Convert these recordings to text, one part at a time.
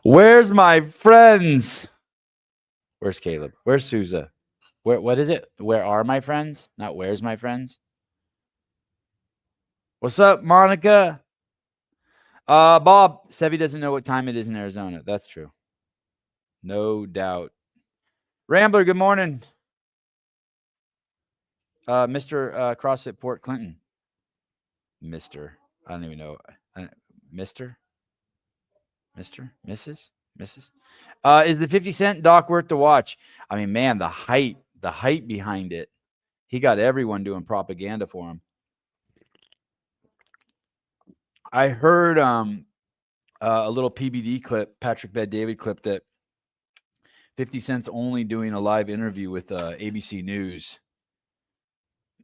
Where's my friends? Where's Caleb? Where's Souza? What is it? Where are my friends? Not where's my friends? What's up, Monica? Bob, Sevi doesn't know what time it is in Arizona. That's true. No doubt. Rambler, good morning. Mr. CrossFit Port Clinton. Mr. I don't even know. Mr. Mrs. Is the 50 Cent doc worth the watch? I mean, man, the hype behind it. He got everyone doing propaganda for him. I heard a little PBD clip, Patrick Bet-David clip, that 50 Cent's only doing a live interview with ABC News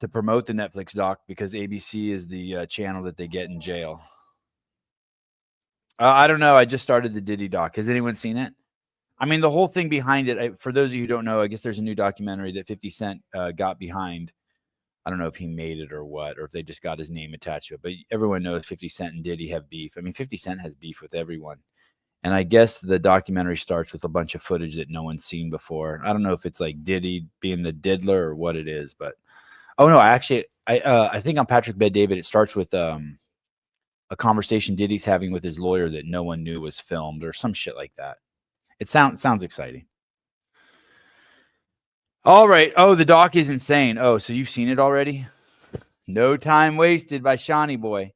to promote the Netflix doc because ABC is the channel that they get in jail. I don't know. I just started the Diddy doc. Has anyone seen it? I mean, the whole thing behind it, for those of you who don't know, I guess there's a new documentary that 50 Cent got behind. I don't know if he made it or what, or if they just got his name attached to it. But everyone knows 50 Cent and Diddy have beef. I mean, 50 Cent has beef with everyone. And I guess the documentary starts with a bunch of footage that no one's seen before. I don't know if it's like Diddy being the diddler or what it is. But, oh, no, I think on Patrick Bet-David, it starts with a conversation Diddy's having with his lawyer that no one knew was filmed or some shit like that. It sounds exciting. All right. Oh, the doc is insane. Oh, so you've seen it already? No Time Wasted by Shawnee Boy.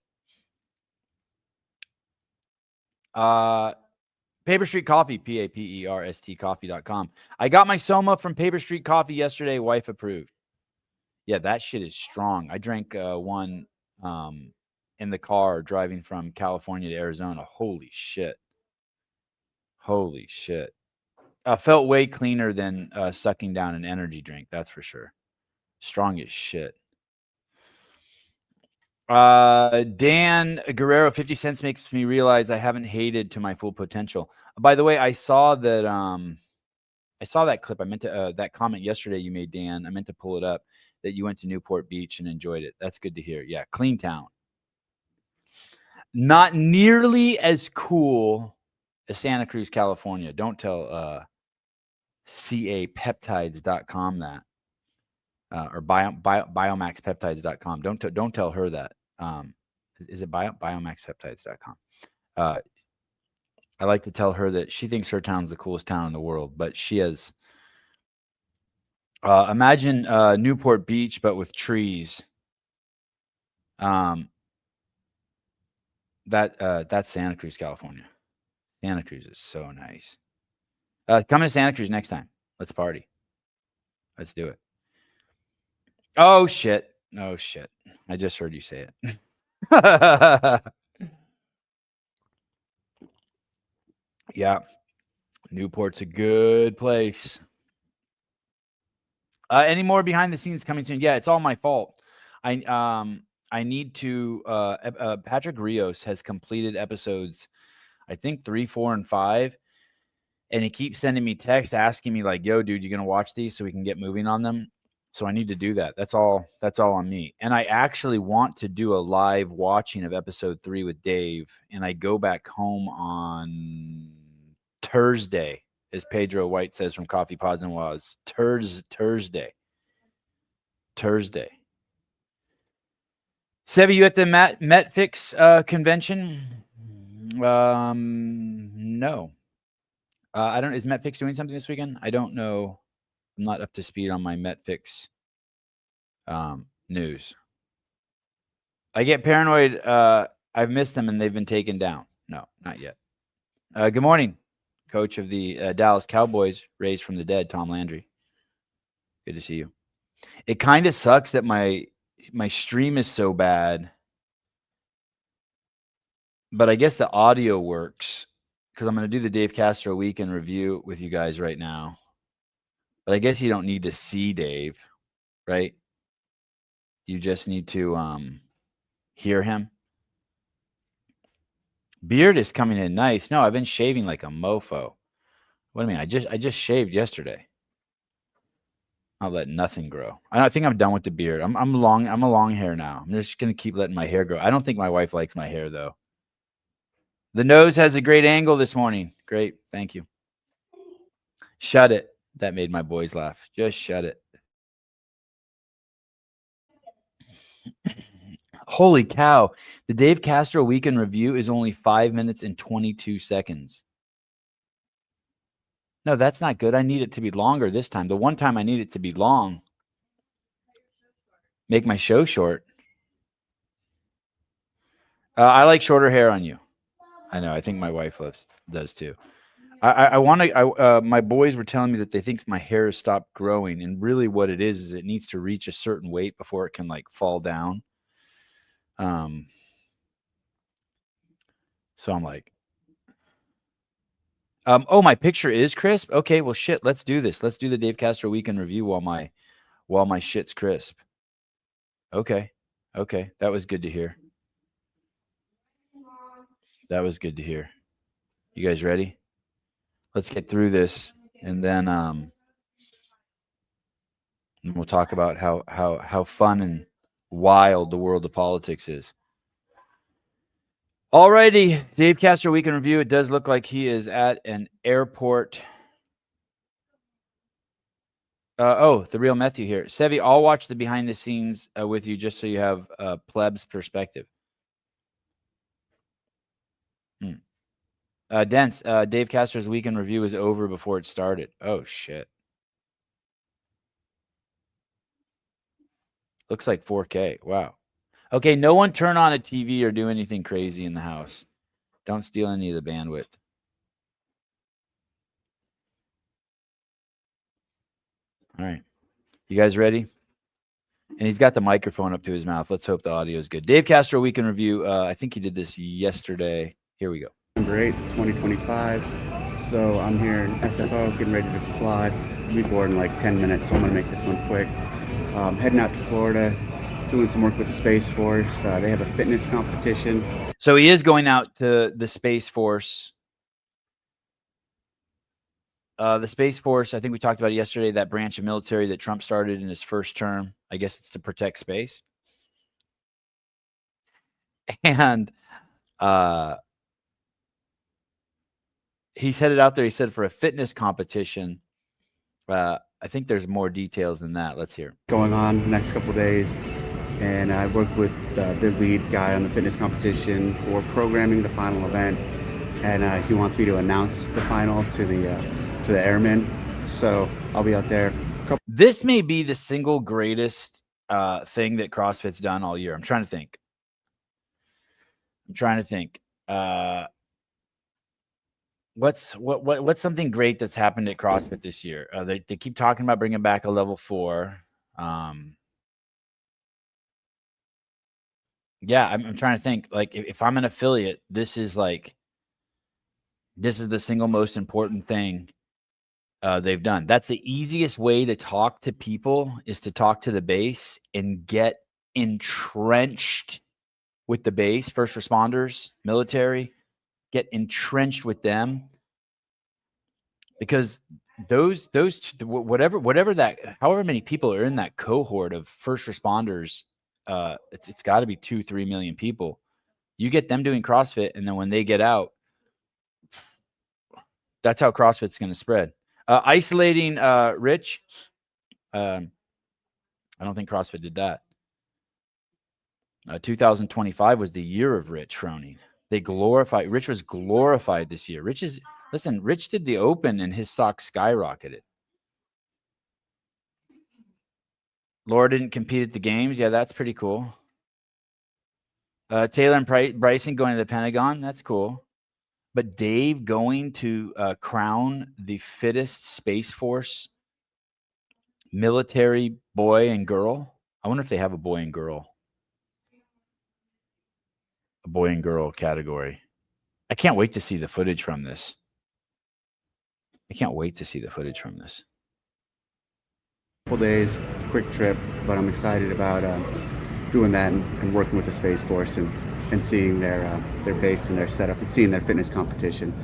Paper Street Coffee, PAPERST coffee.com. I got my Soma from Paper Street Coffee yesterday. Wife approved. Yeah, that shit is strong. I drank one in the car driving from California to Arizona. Holy shit. Felt way cleaner than sucking down an energy drink. That's for sure. Strong as shit. Dan Guerrero, 50 cents makes me realize I haven't hated to my full potential. By the way, I saw that clip. I meant to that comment yesterday you made, Dan. I meant to pull it up that you went to Newport Beach and enjoyed it. That's good to hear. Yeah, clean town. Not nearly as cool as Santa Cruz, California. Don't tell capeptides.com that. Or biomaxpeptides.com. Don't tell her that. Is it biomaxpeptides.com? I like to tell her that she thinks her town's the coolest town in the world, but she has. Imagine Newport Beach, but with trees. That's Santa Cruz, California. Santa Cruz is so nice. Come to Santa Cruz next time. Let's party. Let's do it. Oh, shit. I just heard you say it. Yeah. Newport's a good place. Any more behind the scenes coming soon? Yeah, it's all my fault. I need to Patrick Rios has completed episodes, I think 3, 4, and 5. And he keeps sending me texts asking me like, yo, dude, you going to watch these so we can get moving on them? So I need to do that. That's all on me. And I actually want to do a live watching of episode 3 with Dave. And I go back home on Thursday, as Pedro White says from Coffee Pods and Was. Thursday. Sevi, you at the MetFix convention? No. I don't. Is MetFix doing something this weekend? I don't know. I'm not up to speed on my MetFix news. I get paranoid. I've missed them and they've been taken down. No, not yet. Good morning, coach of the Dallas Cowboys, raised from the dead, Tom Landry. Good to see you. It kind of sucks that my stream is so bad, but I guess the audio works because I'm going to do the Dave Castro weekend review with you guys right now. But I guess you don't need to see Dave, right? You just need to hear him. Beard is coming in nice. No, I've been shaving like a mofo. What do you mean? I just shaved yesterday. I'll let nothing grow. I think I'm done with the beard. I'm a long hair now. I'm just gonna keep letting my hair grow. I don't think my wife likes my hair though. The nose has a great angle this morning. Great. Thank you. Shut it. That made my boys laugh. Just shut it. Holy cow. The Dave Castro Weekend Review is only 5 minutes and 22 seconds. No, that's not good. I need it to be longer this time. The one time I need it to be long. Make my show short. I like shorter hair on you. I know. I think my wife does too. I want to. My boys were telling me that they think my hair has stopped growing, and really, what it is it needs to reach a certain weight before it can like fall down. So I'm like, oh, my picture is crisp. Okay, well, shit. Let's do this. Let's do the Dave Castro Weekend Review while my shit's crisp. Okay, that was good to hear. That was good to hear. You guys ready? Let's get through this, and then we'll talk about how fun and wild the world of politics is. Alrighty, Dave Castro Weekend Review. It does look like he is at an airport. The real Matthew here. Sevi, I'll watch the behind the scenes with you just so you have pleb's perspective. Dense, Dave Castro's Weekend Review is over before it started. Oh, shit. Looks like 4K. Wow. Okay, no one turn on a TV or do anything crazy in the house. Don't steal any of the bandwidth. All right. You guys ready? And he's got the microphone up to his mouth. Let's hope the audio is good. Dave Castro Weekend Review. I think he did this yesterday. Here we go. Number 8, 2025. So I'm here in SFO, getting ready to fly. I'll be board in like 10 minutes, so I'm going to make this one quick. Heading out to Florida, doing some work with the Space Force. They have a fitness competition. So he is going out to the Space Force. The Space Force, I think we talked about it yesterday, that branch of military that Trump started in his first term. I guess it's to protect space. And he's headed out there, he said, for a fitness competition. I think there's more details than that. Let's hear. Going on the next couple of days. And I worked with the lead guy on the fitness competition for programming the final event. And he wants me to announce the final to the airmen. So I'll be out there. This may be the single greatest thing that CrossFit's done all year. I'm trying to think. What's something great that's happened at CrossFit this year? They keep talking about bringing back a level 4. Yeah, I'm trying to think. Like, if I'm an affiliate, this is the single most important thing they've done. That's the easiest way to talk to people, is to talk to the base and get entrenched with the base, first responders, military, get entrenched with them, because those whatever that, however many people are in that cohort of first responders, it's got to be 2-3 million people. You get them doing CrossFit, and then when they get out, that's how CrossFit's going to spread. Isolating Rich. I don't think CrossFit did that. 2025 was the year of Rich Froning. Rich was glorified this year. Rich did the Open and his stock skyrocketed. Laura didn't compete at the games. Yeah, that's pretty cool. Taylor and Bryson going to the Pentagon. That's cool. But Dave going to crown the fittest Space Force military boy and girl. I wonder if they have a boy and girl category. I can't wait to see the footage from this. Couple days, quick trip, but I'm excited about doing that and working with the Space Force and seeing their base and their setup and seeing their fitness competition.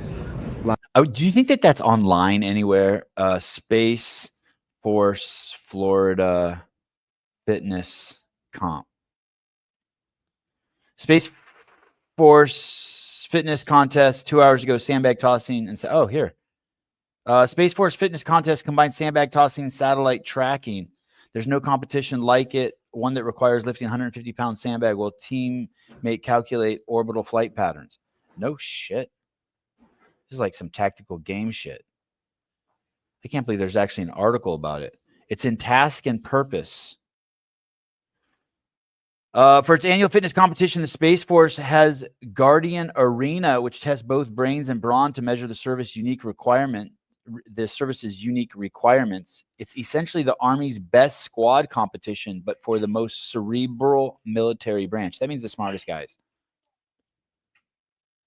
Oh, do you think that that's online anywhere? Space Force Florida fitness comp. Space Force fitness contest 2 hours ago, sandbag tossing, and oh, here. Space Force fitness contest combines sandbag tossing and satellite tracking. There's no competition like it. One that requires lifting 150-pound sandbag while teammate calculate orbital flight patterns. No shit. This is like some tactical game shit. I can't believe there's actually an article about it. It's in Task and Purpose. For its annual fitness competition, the Space Force has Guardian Arena, which tests both brains and brawn to measure the service's unique requirements. It's essentially the Army's best squad competition, but for the most cerebral military branch. That means the smartest guys.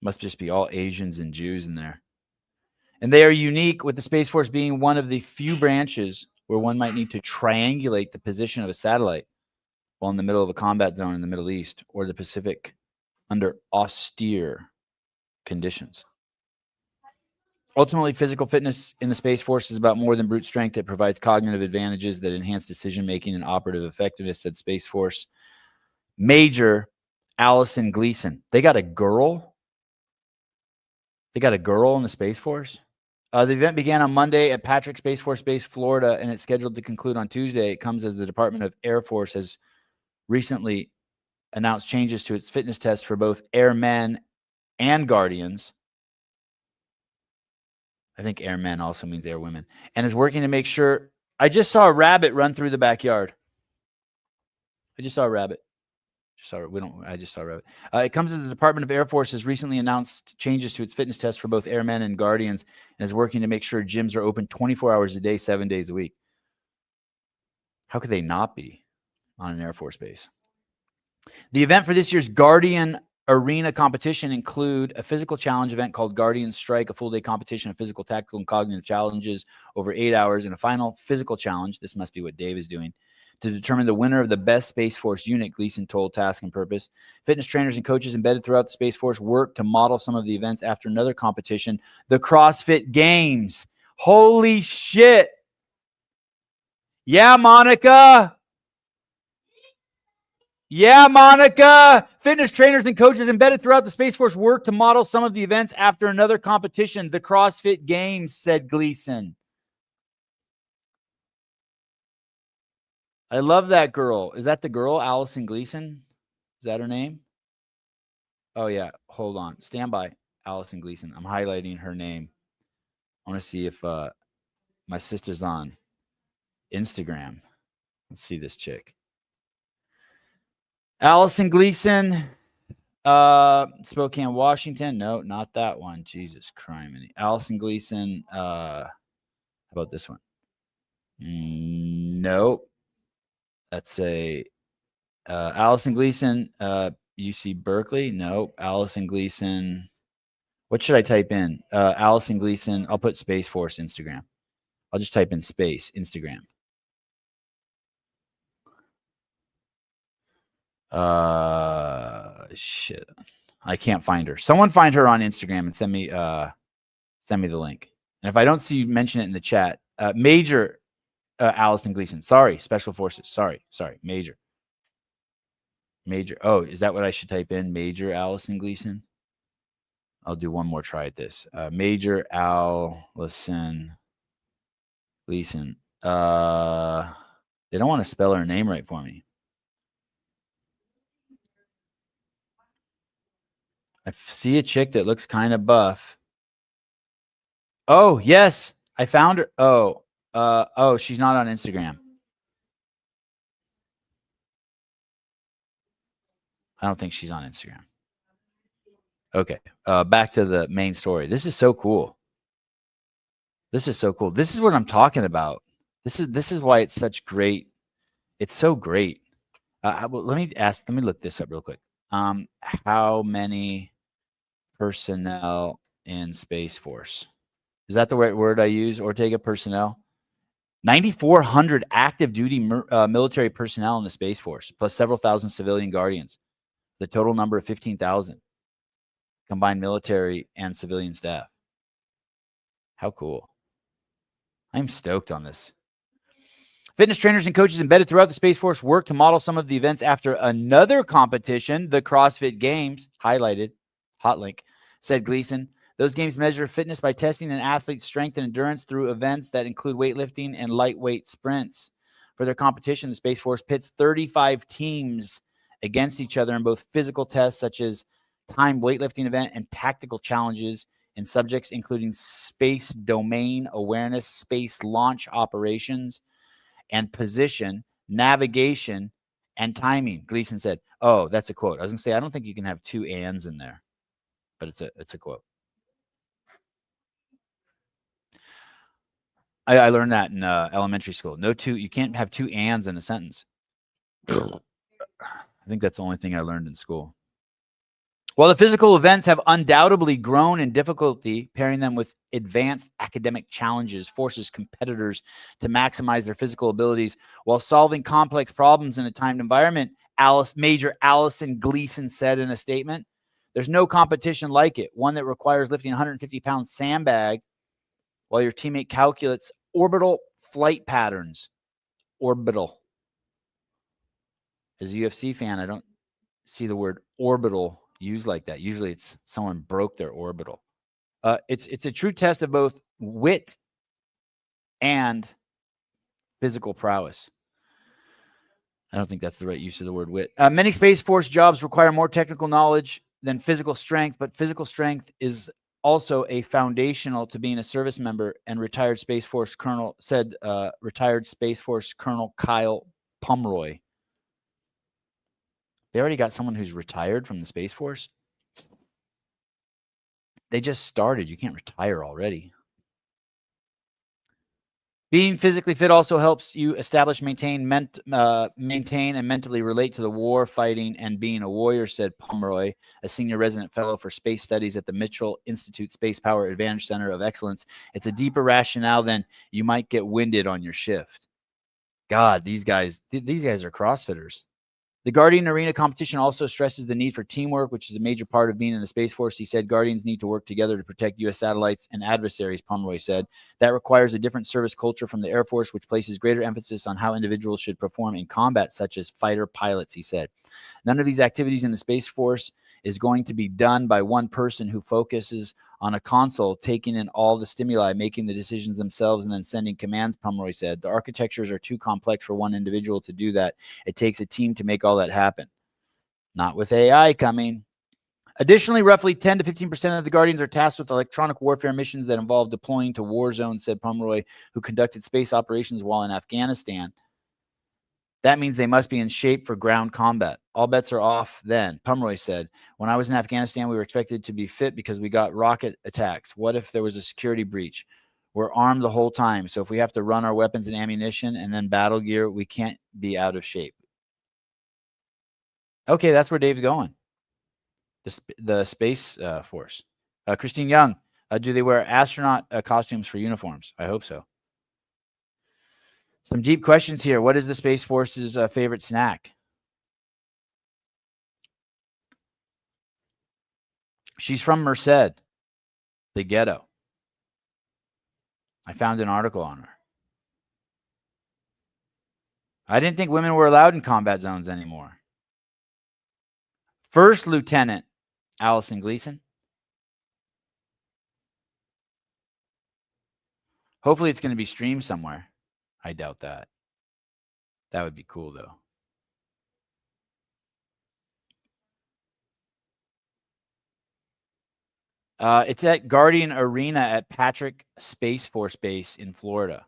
Must just be all Asians and Jews in there. And they are unique, with the Space Force being one of the few branches where one might need to triangulate the position of a satellite while in the middle of a combat zone in the Middle East or the Pacific under austere conditions. Ultimately, physical fitness in the Space Force is about more than brute strength. It provides cognitive advantages that enhance decision-making and operative effectiveness, said Space Force Major Allison Gleason. They got a girl? They got a girl in the Space Force? The event began on Monday at Patrick Space Force Base, Florida, and it's scheduled to conclude on Tuesday. It comes as the Department of Air Force has recently announced changes to its fitness tests for both airmen and guardians. I think airmen also means airwomen, and is working to make sure. I just saw a rabbit run through the backyard. I just saw a rabbit. I just saw a rabbit. It comes as the Department of Air Force has recently announced changes to its fitness tests for both airmen and guardians, and is working to make sure gyms are open 24 hours a day, 7 days a week. How could they not be on an Air Force base? The event for this year's Guardian Arena competition include a physical challenge event called Guardian Strike, a full-day competition of physical, tactical, and cognitive challenges over 8 hours, and a final physical challenge. This must be what Dave is doing, to determine the winner of the best Space Force unit, Gleason told Task and Purpose. Fitness trainers and coaches embedded throughout the Space Force work to model some of the events after another competition, the CrossFit Games. Holy shit. Yeah, Monica. Yeah, Monica. Fitness trainers and coaches embedded throughout the Space Force work to model some of the events after another competition, the CrossFit Games, said Gleason. I love that girl. Is that the girl, Allison Gleason? Is that her name? Oh, yeah. Hold on. Stand by, Allison Gleason. I'm highlighting her name. I want to see if my sister's on Instagram. Let's see this chick. Allison Gleason, Spokane, Washington. No, not that one. Jesus Christ. Allison Gleason. How about this one? Nope. That's a Allison Gleason, UC Berkeley. Nope. Allison Gleason. What should I type in? Allison Gleason. I'll put Space Force Instagram. I'll just type in space Instagram. Shit. I can't find her. Someone find her on Instagram and send me the link. And if I don't see you mention it in the chat, Major Allison Gleason. Sorry, Special Forces. Sorry. Major. Oh, is that what I should type in? Major Allison Gleason. I'll do one more try at this. Major Allison Gleason. They don't want to spell her name right for me. I see a chick that looks kind of buff. Oh, yes. I found her. Oh, she's not on Instagram. I don't think she's on Instagram. Okay. Back to the main story. This is so cool. This is what I'm talking about. This is why it's such great. It's so great. Let me look this up real quick. How many personnel in Space Force? Is that the right word I use? Ortega personnel? 9,400 active duty military personnel in the Space Force, plus several thousand civilian guardians. The total number of 15,000 combined military and civilian staff. How cool. I'm stoked on this. Fitness trainers and coaches embedded throughout the Space Force work to model some of the events after another competition, the CrossFit Games, highlighted, hot link, said Gleason. Those games measure fitness by testing an athlete's strength and endurance through events that include weightlifting and lightweight sprints. For their competition, the Space Force pits 35 teams against each other in both physical tests, such as timed weightlifting event, and tactical challenges in subjects including space domain awareness, space launch operations, and position, navigation, and timing. Gleason said, oh, that's a quote. I was going to say, I don't think you can have two ands in there, but it's a quote. I learned that in elementary school. You can't have two ands in a sentence. I think that's the only thing I learned in school. While the physical events have undoubtedly grown in difficulty, pairing them with advanced academic challenges forces competitors to maximize their physical abilities while solving complex problems in a timed environment, Major Allison Gleason said in a statement. There's no competition like it, one that requires lifting a 150-pound sandbag while your teammate calculates orbital flight patterns. Orbital. As a UFC fan, I don't see the word orbital used like that. Usually it's someone broke their orbital. It's a true test of both wit and physical prowess. I don't think that's the right use of the word wit. Many Space Force jobs require more technical knowledge than physical strength, but physical strength is also a foundational to being a service member, and retired Space Force Colonel Kyle Pomeroy. They already got someone who's retired from the Space Force. They just started. You can't retire already. Being physically fit also helps you establish, maintain, and mentally relate to the war, fighting, and being a warrior, said Pomeroy, a senior resident fellow for space studies at the Mitchell Institute Space Power Advantage Center of Excellence. It's a deeper rationale than you might get winded on your shift. God, these guys are CrossFitters. The Guardian Arena competition also stresses the need for teamwork, which is a major part of being in the Space Force. He said Guardians need to work together to protect U.S. satellites and adversaries, Pomeroy said. That requires a different service culture from the Air Force, which places greater emphasis on how individuals should perform in combat, such as fighter pilots, he said. None of these activities in the Space Force is going to be done by one person who focuses on a console, taking in all the stimuli, making the decisions themselves, and then sending commands, Pomeroy said. The architectures are too complex for one individual to do that. It takes a team to make all that happen. Not with AI coming. Additionally, roughly 10 to 15% of the Guardians are tasked with electronic warfare missions that involve deploying to war zones, said Pomeroy, who conducted space operations while in Afghanistan. That means they must be in shape for ground combat. All bets are off then, Pomeroy said. When I was in Afghanistan, we were expected to be fit because we got rocket attacks. What if there was a security breach? We're armed the whole time, so if we have to run our weapons and ammunition and then battle gear, we can't be out of shape. Okay, that's where Dave's going. The Space Force. Christine Young, do they wear astronaut costumes for uniforms? I hope so. Some deep questions here. What is the Space Force's favorite snack? She's from Merced, the ghetto. I found an article on her. I didn't think women were allowed in combat zones anymore. First Lieutenant Allison Gleason. Hopefully it's going to be streamed somewhere. I doubt that. That would be cool, though. It's at Guardian Arena at Patrick Space Force Base in Florida.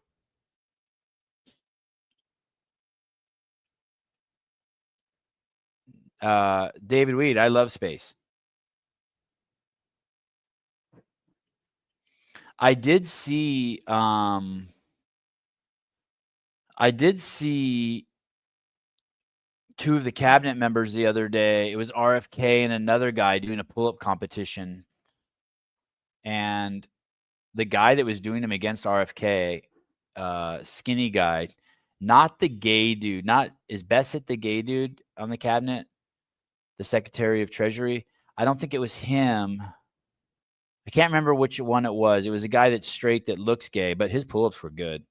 David Weed, I love space. I did see two of the cabinet members the other day. It was RFK and another guy doing a pull-up competition. And the guy that was doing them against RFK, skinny guy, not the gay dude, is Bessett the gay dude on the cabinet, the Secretary of Treasury? I don't think it was him. I can't remember which one it was. It was a guy that's straight that looks gay, but his pull-ups were good.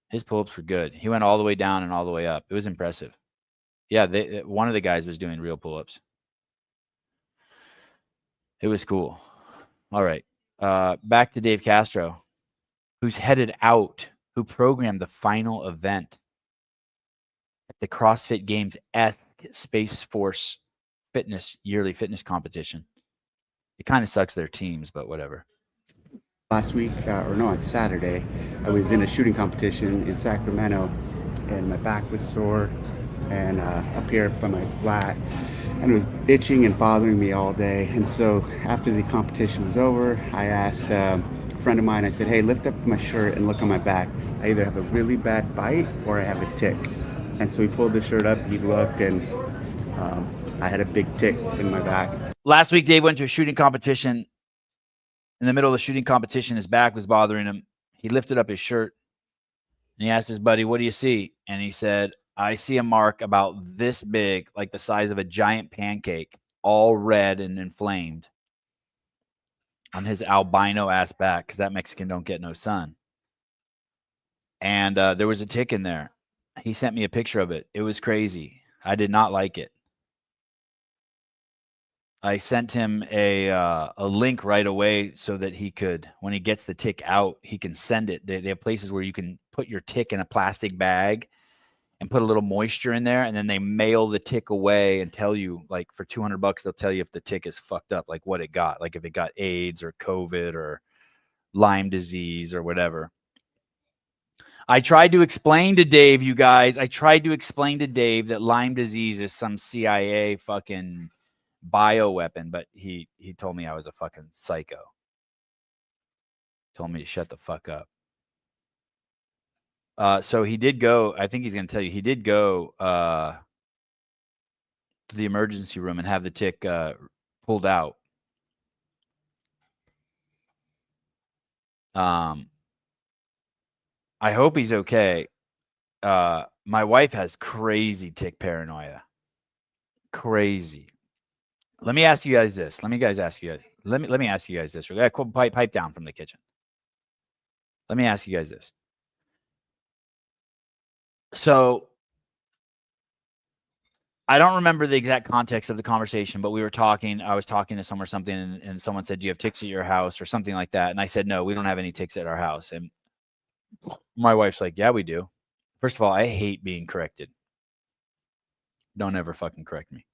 His pull-ups were good. He went all the way down and all the way up. It was impressive. Yeah, one of the guys was doing real pull-ups. It was cool. All right. Back to Dave Castro, who's headed out, who programmed the final event at the CrossFit Games-esque Space Force Fitness yearly fitness competition. It kind of sucks their teams, but whatever. Last week, on Saturday, I was in a shooting competition in Sacramento, and my back was sore, and up here by my flat, and it was itching and bothering me all day. And so after the competition was over, I asked a friend of mine, I said, hey, lift up my shirt and look on my back. I either have a really bad bite or I have a tick. And so he pulled the shirt up, he looked, and I had a big tick in my back. Last week, Dave went to a shooting competition. In the middle of the shooting competition, his back was bothering him. He lifted up his shirt and he asked his buddy, what do you see? And he said, I see a mark about this big, like the size of a giant pancake, all red and inflamed on his albino ass back, because that Mexican don't get no sun. And there was a tick in there. He sent me a picture of it. It was crazy. I did not like it. I sent him a link right away so that he could, when he gets the tick out, he can send it. They have places where you can put your tick in a plastic bag and put a little moisture in there, and then they mail the tick away and tell you, like, for $200, they'll tell you if the tick is fucked up, like what it got, like if it got AIDS or COVID or Lyme disease or whatever. I tried to explain to Dave, you guys, that Lyme disease is some CIA fucking bioweapon, but he told me I was a fucking psycho. Told me to shut the fuck up. So he did go, I think he's going to tell you, he did go to the emergency room and have the tick pulled out. I hope he's okay. My wife has crazy tick paranoia. Crazy. Let me ask you guys this. Let me ask you guys this. Pipe down from the kitchen. Let me ask you guys this. So I don't remember the exact context of the conversation, but we were talking. I was talking to someone or something, and someone said, do you have ticks at your house or something like that? And I said, no, we don't have any ticks at our house. And my wife's like, yeah, we do. First of all, I hate being corrected. Don't ever fucking correct me.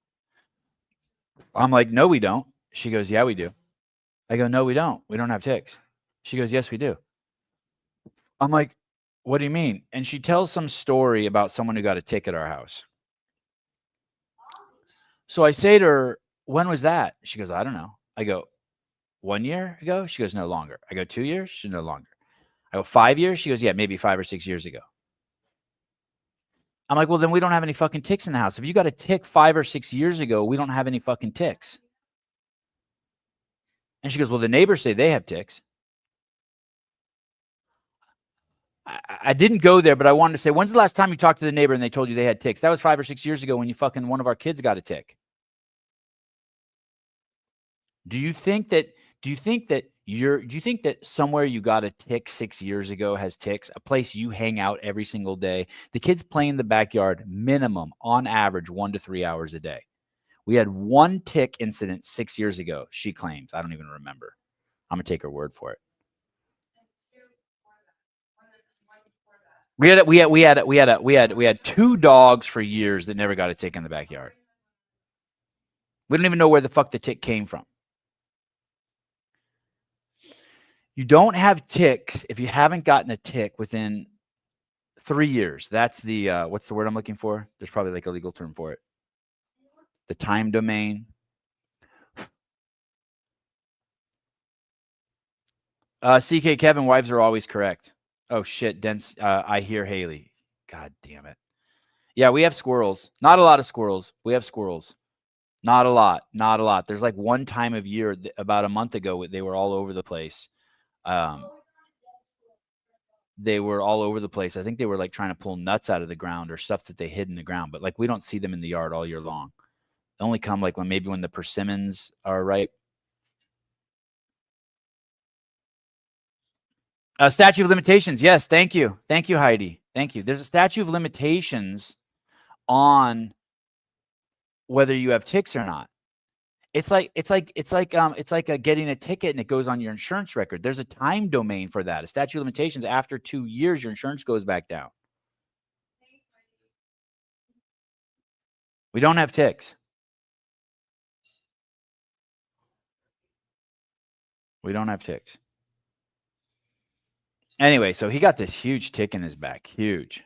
I'm like, no, we don't. She goes, yeah, we do. I go, no, we don't. We don't have ticks. She goes, yes, we do. I'm like, what do you mean? And she tells some story about someone who got a tick at our house. So I say to her, when was that? She goes, I don't know. I go, 1 year ago? She goes, no longer. I go, 2 years? She goes, no longer. I go, 5 years? She goes, yeah, maybe 5 or 6 years ago. I'm like, well, then we don't have any fucking ticks in the house. If you got a tick 5 or 6 years ago, we don't have any fucking ticks. And she goes, well, the neighbors say they have ticks. I didn't go there, but I wanted to say, when's the last time you talked to the neighbor and they told you they had ticks? That was 5 or 6 years ago when one of our kids got a tick. Do you think that somewhere you got a tick 6 years ago has ticks? A place you hang out every single day. The kids play in the backyard minimum, on average, 1 to 3 hours a day. We had one tick incident 6 years ago, she claims. I don't even remember. I'm going to take her word for it. We had 2 dogs for years that never got a tick in the backyard. We don't even know where the fuck the tick came from. You don't have ticks if you haven't gotten a tick within 3 years. That's the what's the word I'm looking for? There's probably like a legal term for it. The time domain. CK Kevin, wives are always correct. Oh shit, dense. I hear Haley. God damn it. Yeah, we have squirrels. Not a lot of squirrels. We have squirrels. Not a lot. There's like one time of year, about a month ago, they were all over the place. They were all over the place. I think they were like trying to pull nuts out of the ground or stuff that they hid in the ground. But like we don't see them in the yard all year long. They only come like when the persimmons are ripe. Statute of limitations. Yes, thank you. Thank you, Heidi. Thank you. There's a statute of limitations on whether you have ticks or not. It's like getting a ticket and it goes on your insurance record. There's a time domain for that. A statute of limitations after 2 years, your insurance goes back down. We don't have ticks. We don't have ticks. Anyway, so he got this huge tick in his back. Huge.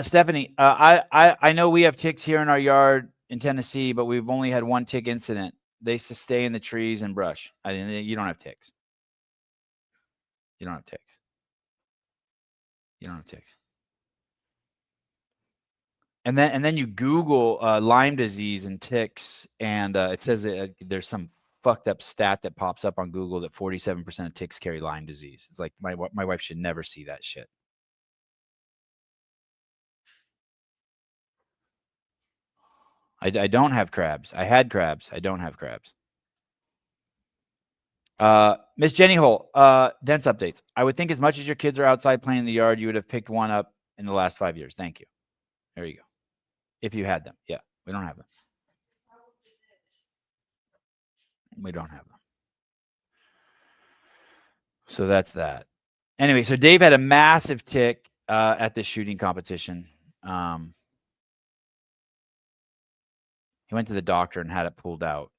Stephanie, I know we have ticks here in our yard in Tennessee, but we've only had one tick incident. They stay in the trees and brush. You don't have ticks. You don't have ticks. You don't have ticks. And then you Google Lyme disease and ticks, and it says there's some fucked up stat that pops up on Google that 47% of ticks carry Lyme disease. It's like my wife should never see that shit. I don't have crabs. I had crabs. I don't have crabs. Miss Jenny Hole, dense updates. I would think as much as your kids are outside playing in the yard, you would have picked one up in the last 5 years. Thank you. There you go. If you had them. Yeah, we don't have them. We don't have them. So that's that. Anyway, so Dave had a massive tick at the shooting competition. He went to the doctor and had it pulled out.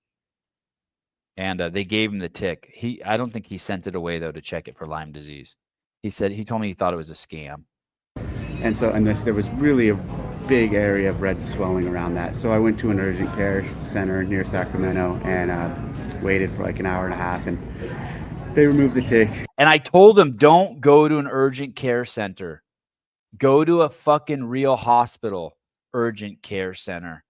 And they gave him the tick. I don't think he sent it away, though, to check it for Lyme disease. He told me he thought it was a scam. And so, there was really a big area of red swelling around that. So I went to an urgent care center near Sacramento and waited for like an hour and a half, and they removed the tick. And I told him, don't go to an urgent care center. Go to a fucking real hospital, urgent care center.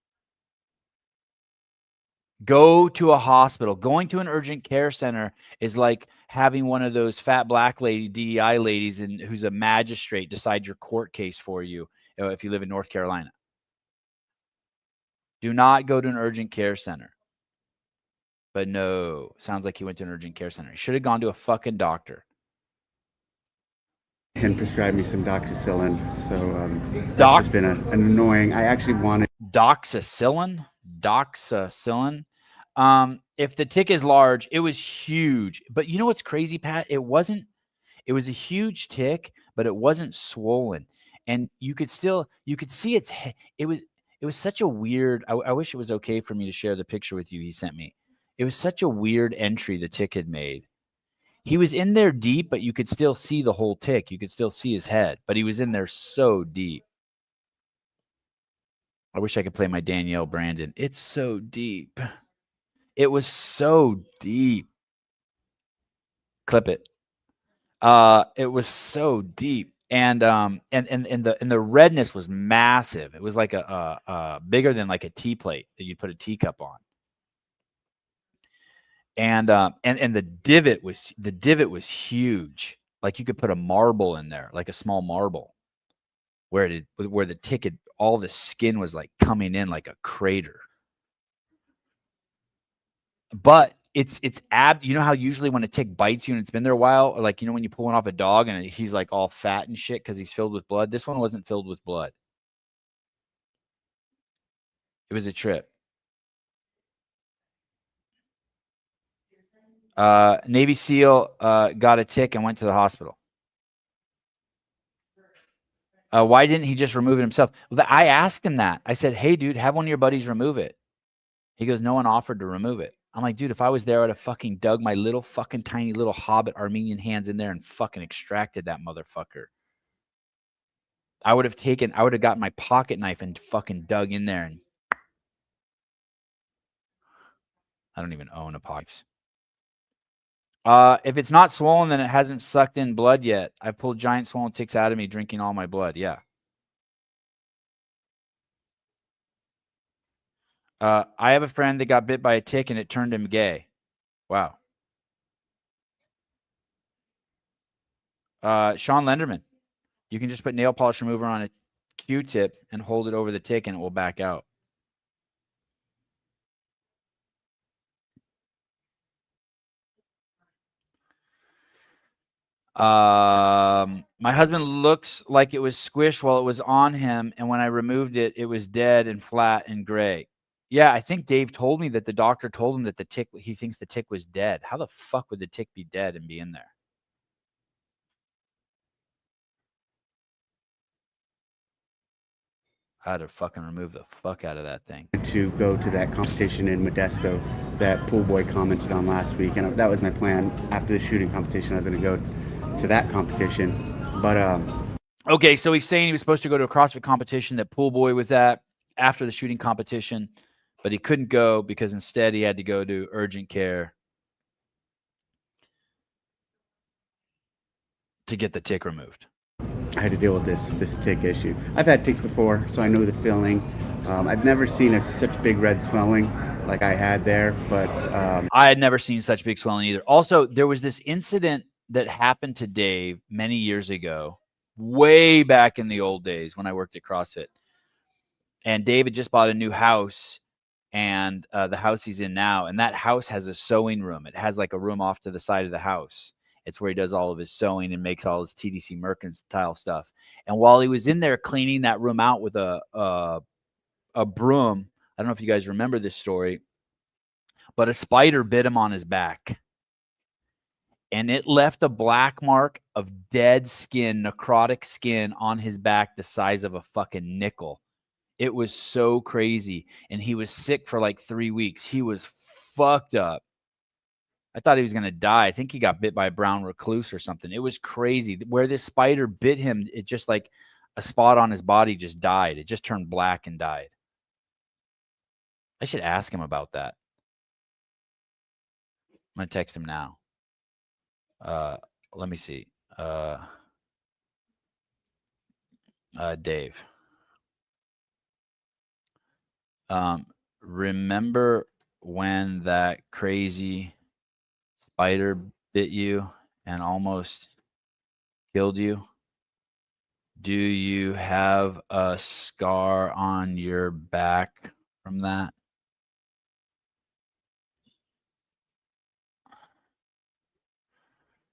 Go to a hospital. Going to an urgent care center is like having one of those fat black lady DEI ladies who's a magistrate decide your court case for you if you live in North Carolina. Do not go to an urgent care center. But no, sounds like he went to an urgent care center. He should have gone to a fucking doctor. And prescribed me some doxycycline. So that's just been an annoying. I actually wanted doxycycline. If the tick is large, it was huge. But you know what's crazy, Pat? It was a huge tick, but it wasn't swollen. And you could see its head. It was such a weird, I wish it was okay for me to share the picture with you he sent me. It was such a weird entry the tick had made. He was in there deep, but you could still see the whole tick. You could still see his head, but he was in there so deep. I wish I could play my Danielle Brandon. It's so deep. It was so deep. Clip it. It was so deep, and the redness was massive. It was like a bigger than like a tea plate that you'd put a teacup on. And the divot was huge. Like you could put a marble in there, like a small marble, where the tick had, all the skin was like coming in like a crater. But it's you know how usually when a tick bites you and it's been there a while, or like, you know, when you pull one off a dog and he's like all fat and shit because he's filled with blood. This one wasn't filled with blood. It was a trip. Navy SEAL got a tick and went to the hospital. Why didn't he just remove it himself? Well, I asked him that. I said, hey, dude, have one of your buddies remove it. He goes, no one offered to remove it. I'm like, dude, if I was there, I'd have fucking dug my little fucking tiny little hobbit Armenian hands in there and fucking extracted that motherfucker. I would have gotten my pocket knife and fucking dug in there. And I don't even own a pocket. If it's not swollen, then it hasn't sucked in blood yet. I've pulled giant swollen ticks out of me drinking all my blood. Yeah. I have a friend that got bit by a tick and it turned him gay. Wow. Sean Lenderman. You can just put nail polish remover on a Q-tip and hold it over the tick and it will back out. My husband looks like it was squished while it was on him, and when I removed it, it was dead and flat and gray. Yeah, I think Dave told me that the doctor told him that the tick, he thinks the tick was dead. How the fuck would the tick be dead and be in there? I had to fucking remove the fuck out of that thing. To go to that competition in Modesto that Pool Boy commented on last week, and that was my plan. After the shooting competition, I was going to go to that competition. But okay, so he's saying he was supposed to go to a CrossFit competition that Pool Boy was at after the shooting competition, but he couldn't go because instead he had to go to urgent care to get the tick removed. I had to deal with this tick issue. I've had ticks before, so I know the feeling. I've never seen such big red swelling like I had there, but I had never seen such big swelling either. Also, there was this incident that happened to Dave many years ago, way back in the old days when I worked at CrossFit. And David just bought a new house, and the house he's in now, and that house has a sewing room. It has like a room off to the side of the house. It's where he does all of his sewing and makes all his TDC mercantile stuff. And while he was in there cleaning that room out with a broom, I don't know if you guys remember this story, but a spider bit him on his back. And it left a black mark of dead skin, necrotic skin on his back the size of a fucking nickel. It was so crazy. And he was sick for like 3 weeks. He was fucked up. I thought he was going to die. I think he got bit by a brown recluse or something. It was crazy. Where this spider bit him, it just like a spot on his body just died. It just turned black and died. I should ask him about that. I'm going to text him now. Let me see. Dave. Remember when that crazy spider bit you and almost killed you? Do you have a scar on your back from that?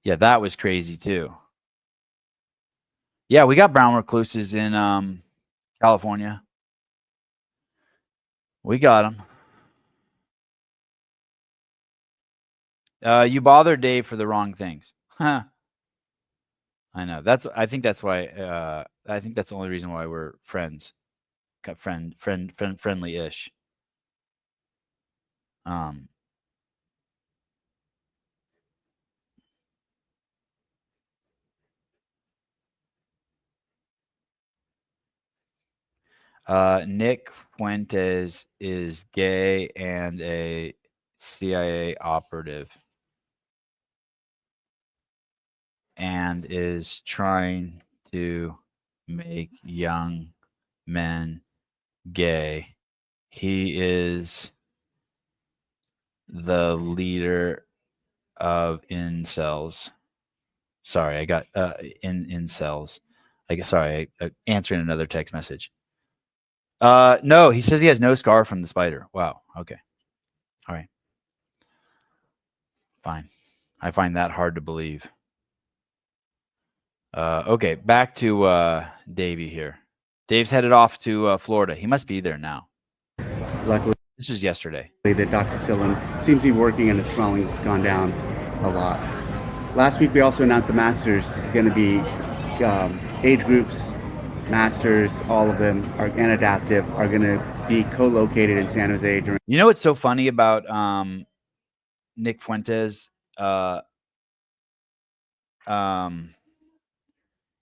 Yeah, that was crazy too. Yeah, we got brown recluses in California. We got them. You bother Dave for the wrong things. Huh. I know. I think that's why. I think that's the only reason why we're friends. Friendly-ish. Nick Fuentes is gay and a CIA operative and is trying to make young men gay. He is the leader of incels. Sorry, I got incels. Sorry, answering another text message. No, he says he has no scar from the spider. Wow. Okay. All right. Fine. I find that hard to believe. Okay, back to Davey here. Dave's headed off to Florida. He must be there now. Luckily, this was yesterday. The doxycycline seems to be working and the swelling's gone down a lot. Last week, we also announced the Masters going to be age groups, Masters, all of them, and Adaptive are going to be co-located in San Jose. You know what's so funny about Nick Fuentes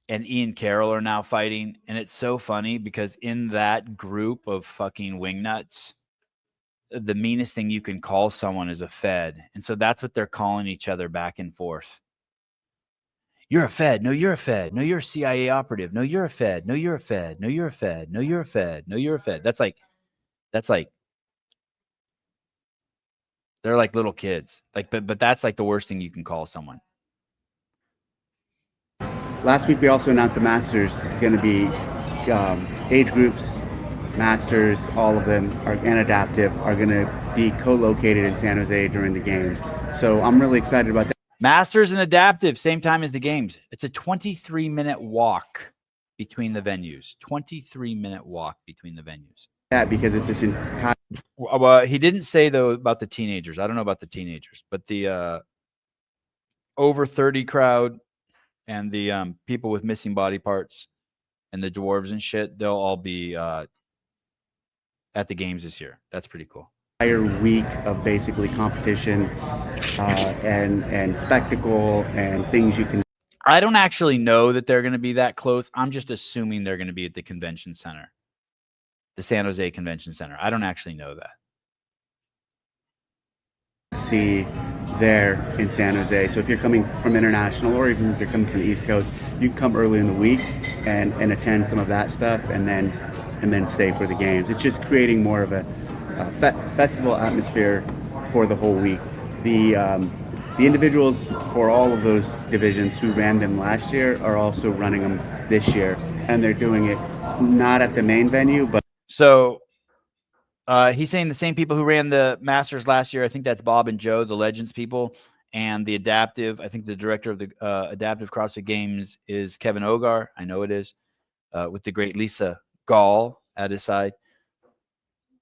and Ian Carroll are now fighting, and it's so funny because in that group of fucking wingnuts, the meanest thing you can call someone is a Fed, and so that's what they're calling each other back and forth. You're a Fed. No, you're a Fed. No, you're a CIA operative. No, you're a Fed. No, you're a Fed. No, you're a Fed. No, you're a Fed. No, you're a Fed. That's like they're like little kids. Like, but that's like the worst thing you can call someone. Last week, we also announced the Masters going to be age groups, Masters, all of them, and Adaptive are going to be co-located in San Jose during the games. So I'm really excited about that. Masters and Adaptive, same time as the games. It's a 23-minute walk between the venues. 23-minute walk between the venues. that because it's this entire. Well, he didn't say though about the teenagers. I don't know about the teenagers, but the over 30 crowd and the people with missing body parts and the dwarves and shit, they'll all be at the games this year. That's pretty cool. Entire week of basically competition and spectacle and things you can. I don't actually know that they're going to be that close. I'm just assuming they're going to be at the convention center, the San Jose Convention Center. I don't actually know that. See there in San Jose. So if you're coming from international or even if you're coming from the East Coast, you can come early in the week and attend some of that stuff and then stay for the games. It's just creating more of a festival atmosphere for the whole week. The individuals for all of those divisions who ran them last year are also running them this year, and they're doing it not at the main venue, but so he's saying the same people who ran the Masters last year. I think that's Bob and Joe, the Legends people, and the Adaptive. I think the director of the Adaptive CrossFit Games is Kevin Ogar. I know it is, with the great Lisa Gall at his side.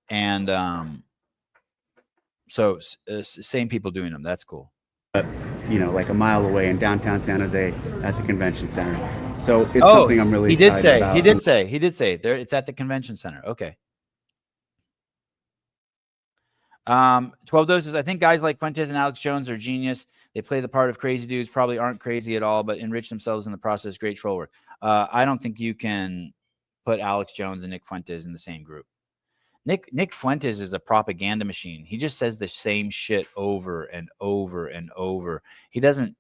And so same people doing them. That's cool. Like a mile away in downtown San Jose at the convention center. So it's something I'm really excited about. He did say there. It's at the convention center. Okay. 12 doses. I think guys like Fuentes and Alex Jones are genius. They play the part of crazy dudes, probably aren't crazy at all, but enrich themselves in the process. Great troll work. I don't think you can put Alex Jones and Nick Fuentes in the same group. Nick Fuentes is a propaganda machine. He just says the same shit over and over and over. He doesn't,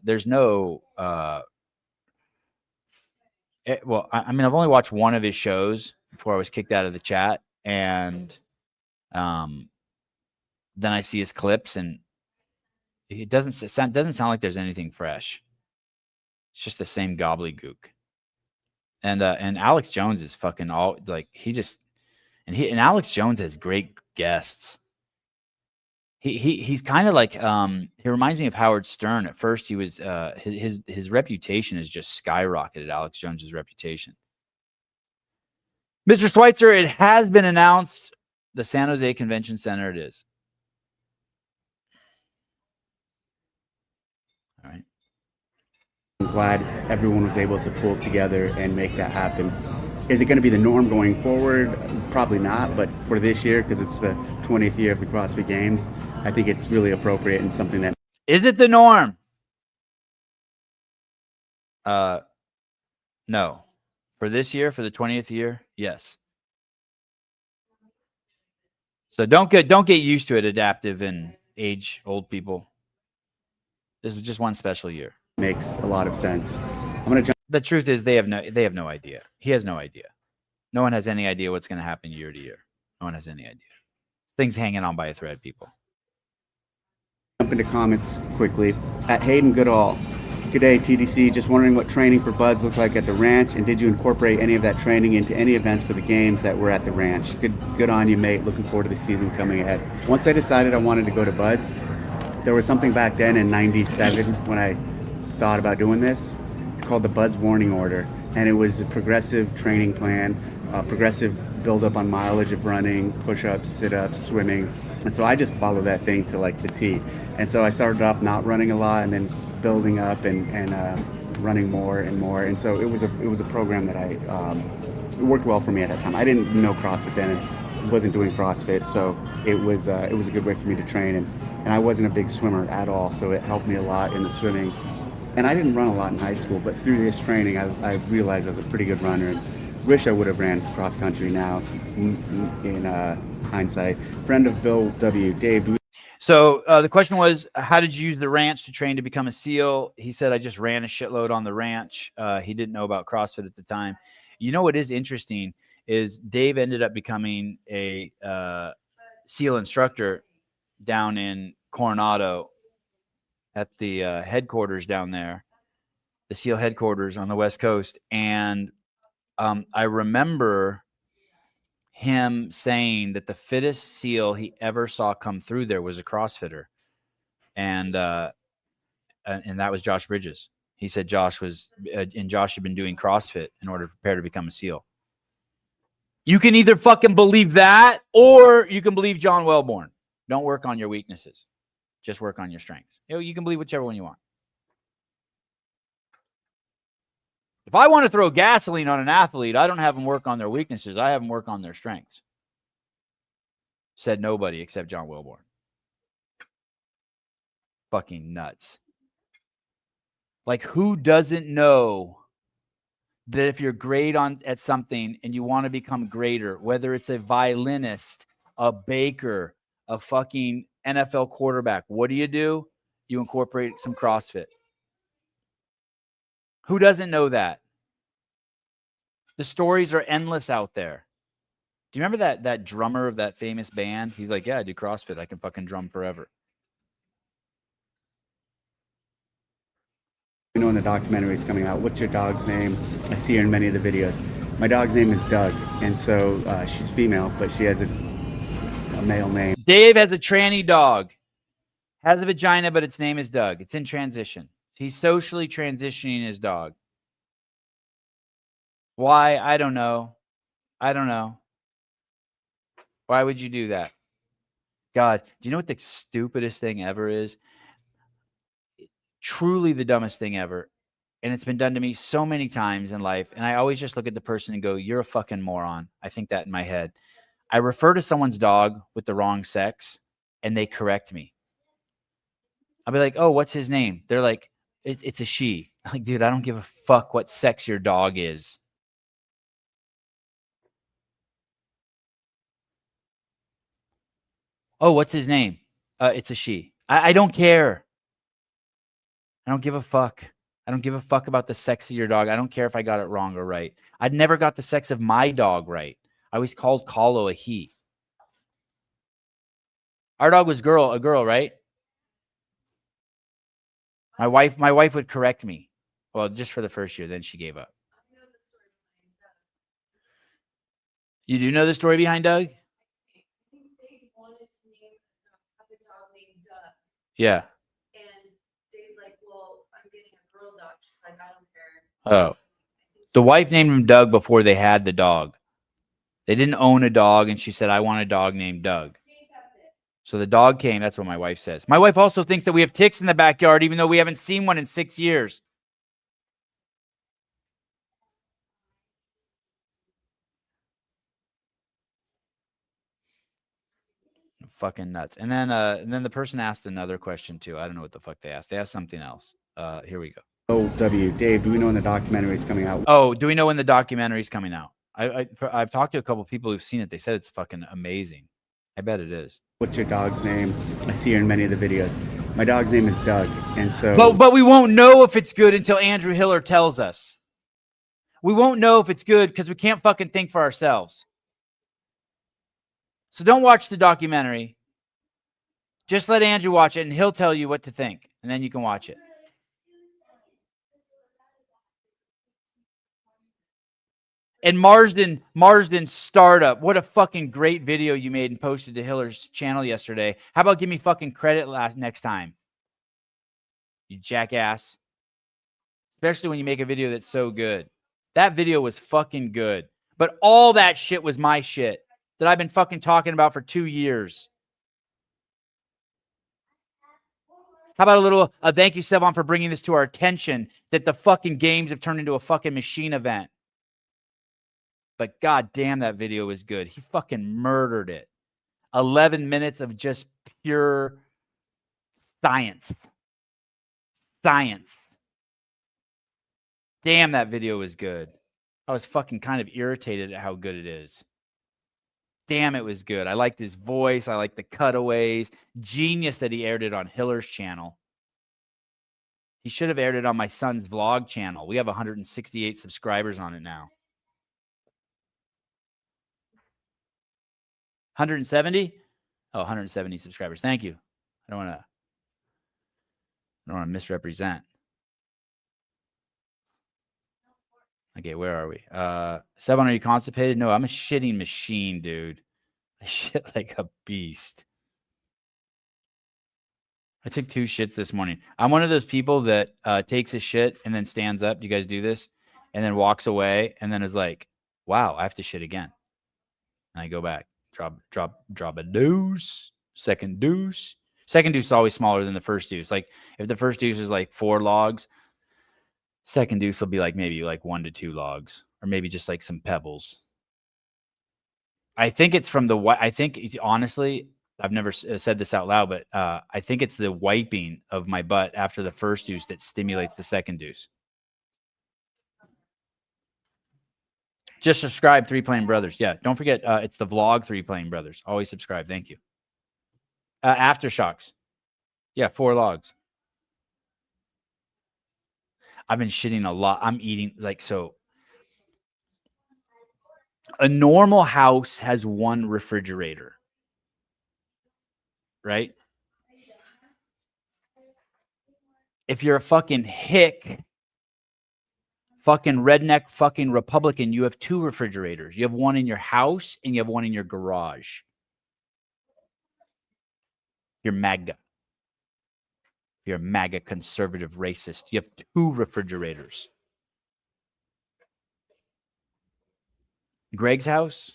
there's no, well, I mean, I've only watched one of his shows before I was kicked out of the chat. And then I see his clips and it doesn't sound like there's anything fresh. It's just the same gobbledygook. And Alex Jones is fucking all like, and Alex Jones has great guests. He's kind of like he reminds me of Howard Stern. At first, he was his reputation has just skyrocketed. Alex Jones's reputation. Mr. Schweitzer, it has been announced. The San Jose Convention Center. It is. All right. I'm glad everyone was able to pull together and make that happen. Is it going to be the norm going forward? Probably not, but for this year, because it's the 20th year of the CrossFit Games, I think it's really appropriate and something that... Is it the norm? No. For this year, for the 20th year, yes. So don't get used to it, Adaptive and old people. This is just one special year. Makes a lot of sense. I'm going to jump. The truth is they have no idea. He has no idea. No one has any idea what's going to happen year to year. No one has any idea. Things hanging on by a thread, people. Jump into comments quickly. At Hayden Goodall, today TDC, just wondering what training for buds looked like at the ranch, and did you incorporate any of that training into any events for the games that were at the ranch? Good on you, mate. Looking forward to the season coming ahead. Once I decided I wanted to go to buds, there was something back then in '97 when I thought about doing this called the Buds Warning Order, and it was a progressive training plan, progressive build-up on mileage of running, push-ups, sit-ups, swimming, and so I just followed that thing to like the T. And so I started off not running a lot, and then building up and running more and more. And so it was a program that it worked well for me at that time. I didn't know CrossFit then, and wasn't doing CrossFit, so it was a good way for me to train. And I wasn't a big swimmer at all, so it helped me a lot in the swimming. And I didn't run a lot in high school, but through this training, I realized I was a pretty good runner. And wish I would have ran cross country now, in hindsight. Friend of Bill W. Dave. So the question was, how did you use the ranch to train to become a SEAL? He said, I just ran a shitload on the ranch. He didn't know about CrossFit at the time. You know what is interesting is Dave ended up becoming a SEAL instructor down in Coronado at the headquarters down there, the SEAL headquarters on the West Coast. And I remember him saying that the fittest SEAL he ever saw come through there was a CrossFitter. And that was Josh Bridges. He said Josh had been doing CrossFit in order to prepare to become a SEAL. You can either fucking believe that or you can believe John Wellborn. Don't work on your weaknesses. Just work on your strengths. You can believe whichever one you want. If I want to throw gasoline on an athlete, I don't have them work on their weaknesses. I have them work on their strengths. Said nobody except John Wellborn. Fucking nuts. Like, who doesn't know that if you're great at something and you want to become greater, whether it's a violinist, a baker, a fucking NFL quarterback, what do? You incorporate some CrossFit. Who doesn't know that? The stories are endless out there. Do you remember that drummer of that famous band? He's like, yeah, I do CrossFit. I can fucking drum forever. You know when the documentary is coming out, what's your dog's name? I see her in many of the videos. My dog's name is Doug, and so she's female, but she has a male name. Dave has a tranny dog. Has a vagina, but its name is Doug. It's in transition. He's socially transitioning his dog. Why? I don't know. I don't know. Why would you do that? God, do you know what the stupidest thing ever is? Truly the dumbest thing ever. And it's been done to me so many times in life. And I always just look at the person and go, you're a fucking moron. I think that in my head. I refer to someone's dog with the wrong sex and they correct me. I'll be like, oh, what's his name? They're like, it's a she. I'm like, dude, I don't give a fuck what sex your dog is. Oh, what's his name? It's a she. I don't care. I don't give a fuck. I don't give a fuck about the sex of your dog. I don't care if I got it wrong or right. I'd never got the sex of my dog right. I always called Kahlo a he. Our dog was a girl, right? My wife would correct me. Well, just for the first year, then she gave up. You do know the story behind Doug? Yeah. And Dave's like, well, I'm getting a girl dog. She's like, I don't care. Oh. The wife named him Doug before they had the dog. They didn't own a dog, and she said, I want a dog named Doug. So the dog came. That's what my wife says. My wife also thinks that we have ticks in the backyard, even though we haven't seen one in 6 years. Fucking nuts. And then the person asked another question too. I don't know what the fuck they asked. They asked something else. Here we go. OW, Dave, do we know when the documentary is coming out? Oh, do we know when the documentary is coming out? I've talked to a couple of people who've seen it. They said it's fucking amazing. I bet it is. What's your dog's name? I see her in many of the videos. My dog's name is Doug, and so... But we won't know if it's good until Andrew Hiller tells us. We won't know if it's good because we can't fucking think for ourselves. So don't watch the documentary. Just let Andrew watch it, and he'll tell you what to think, and then you can watch it. And Marsden Startup. What a fucking great video you made and posted to Hiller's channel yesterday. How about give me fucking credit next time? You jackass. Especially when you make a video that's so good. That video was fucking good. But all that shit was my shit that I've been fucking talking about for 2 years. How about a little thank you, Sevon, for bringing this to our attention that the fucking games have turned into a fucking machine event. But goddamn, that video was good. He fucking murdered it. 11 minutes of just pure science. Science. Damn, that video was good. I was fucking kind of irritated at how good it is. Damn, it was good. I liked his voice. I liked the cutaways. Genius that he aired it on Hiller's channel. He should have aired it on my son's vlog channel. We have 168 subscribers on it now. 170? Oh, 170 subscribers. Thank you. I don't want to misrepresent. Okay, where are we? Sevon, are you constipated? No, I'm a shitting machine, dude. I shit like a beast. I took 2 shits this morning. I'm one of those people that takes a shit and then stands up. Do you guys do this? And then walks away and then is like, wow, I have to shit again. And I go back. Drop a deuce. Second deuce. Second deuce is always smaller than the first deuce. Like if the first deuce is like 4 logs, second deuce will be like maybe like 1 to 2 logs, or maybe just like some pebbles. I think it's from the I think honestly, I've never said this out loud, but I think it's the wiping of my butt after the first deuce that stimulates the second deuce. Just subscribe, 3 Playing Brothers. Yeah, don't forget, it's the vlog 3 Playing Brothers. Always subscribe. Thank you. Aftershocks. Yeah, 4 logs. I've been shitting a lot. I'm eating like so. A normal house has 1 refrigerator, right? If you're a fucking hick, fucking redneck, fucking Republican, you have 2 refrigerators. You have 1 in your house and you have 1 in your garage. You're MAGA. You're a MAGA conservative racist. You have 2 refrigerators. Greg's house.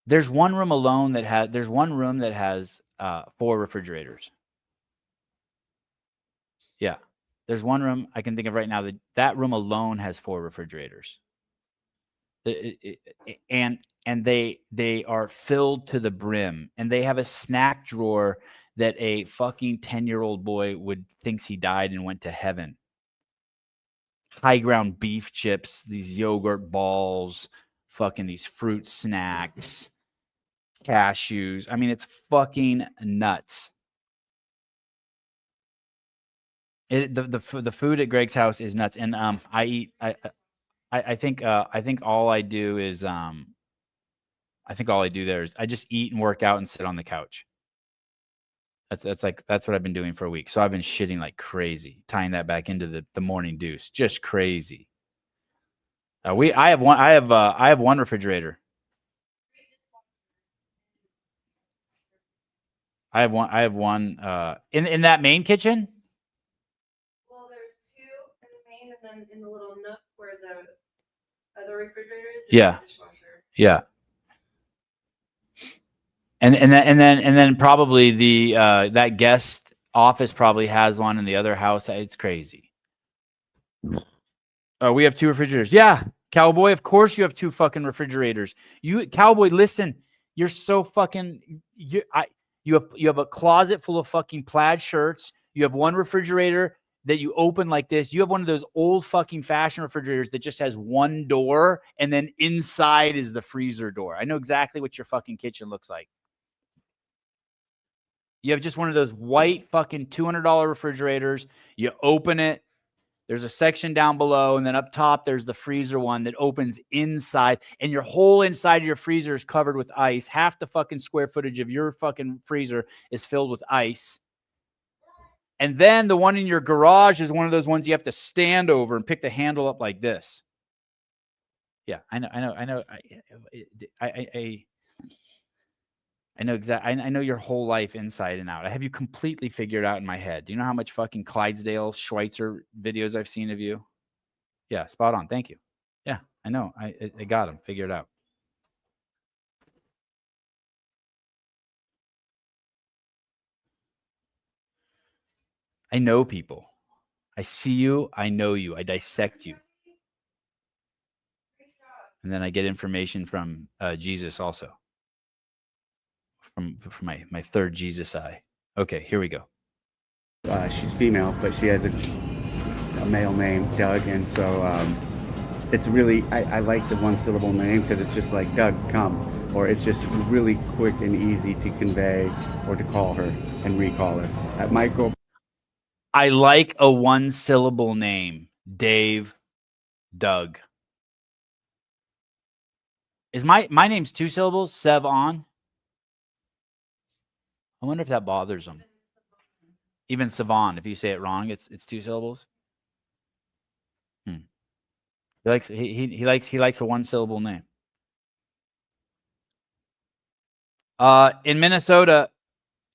There's one room alone that has. There's one room that has 4 refrigerators. Yeah, there's one room I can think of right now that room alone has 4 refrigerators. And they are filled to the brim, and they have a snack drawer that a fucking 10-year-old boy thinks he died and went to heaven. High ground beef chips, these yogurt balls, fucking these fruit snacks, cashews. I mean, it's fucking nuts. The food at Greg's house is nuts, and I think all I do is I think all I do there is I just eat and work out and sit on the couch. That's what I've been doing for a week. So I've been shitting like crazy, tying that back into the morning deuce, just crazy. I have one refrigerator. I have one in that main kitchen. Well, there's 2 in the main, and then in the little nook where the other refrigerator is. Yeah. The dishwasher. Yeah. And then probably the that guest office probably has one in the other house. It's crazy. We have 2 refrigerators. Yeah, Cowboy. Of course you have 2 fucking refrigerators. You Cowboy, listen. You're so fucking. You have a closet full of fucking plaid shirts. You have 1 refrigerator that you open like this. You have one of those old fucking fashion refrigerators that just has 1 door, and then inside is the freezer door. I know exactly what your fucking kitchen looks like. You have just one of those white fucking $200 refrigerators. You open it. There's a section down below, and then up top, there's the freezer one that opens inside, and your whole inside of your freezer is covered with ice. Half the fucking square footage of your fucking freezer is filled with ice. And then the one in your garage is one of those ones you have to stand over and pick the handle up like this. Yeah, I know. I know exactly. I know your whole life inside and out. I have you completely figured out in my head. Do you know how much fucking Clydesdale Schweitzer videos I've seen of you? Yeah, spot on. Thank you. Yeah, I know. I got them figured out. I know people. I see you. I know you. I dissect you. And then I get information from Jesus also. From my third Jesus eye. Okay, here we go. She's female, but she has a male name, Doug, and so it's really I like the 1-syllable name because it's just like Doug, come, or it's just really quick and easy to convey or to call her and recall her. At Michael, I like a 1-syllable name, Dave, Doug. Is my name's 2 syllables? Sevon. I wonder if that bothers him. Even Savon, if you say it wrong, it's 2 syllables. He likes he likes a 1-syllable name. In Minnesota,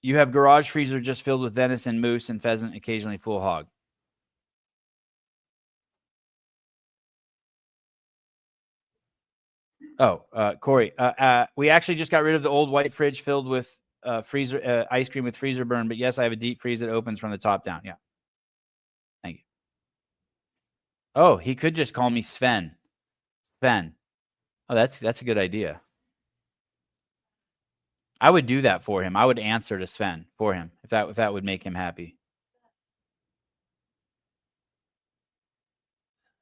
you have garage freezer just filled with venison, moose, and pheasant, occasionally full hog. Oh, Corey, we actually just got rid of the old white fridge filled with freezer ice cream with freezer burn. But yes, I have a deep freeze that opens from the top down. Yeah. Thank you. Oh, he could just call me Sven. Sven. Oh, that's a good idea. I would do that for him. I would answer to Sven for him if that would make him happy.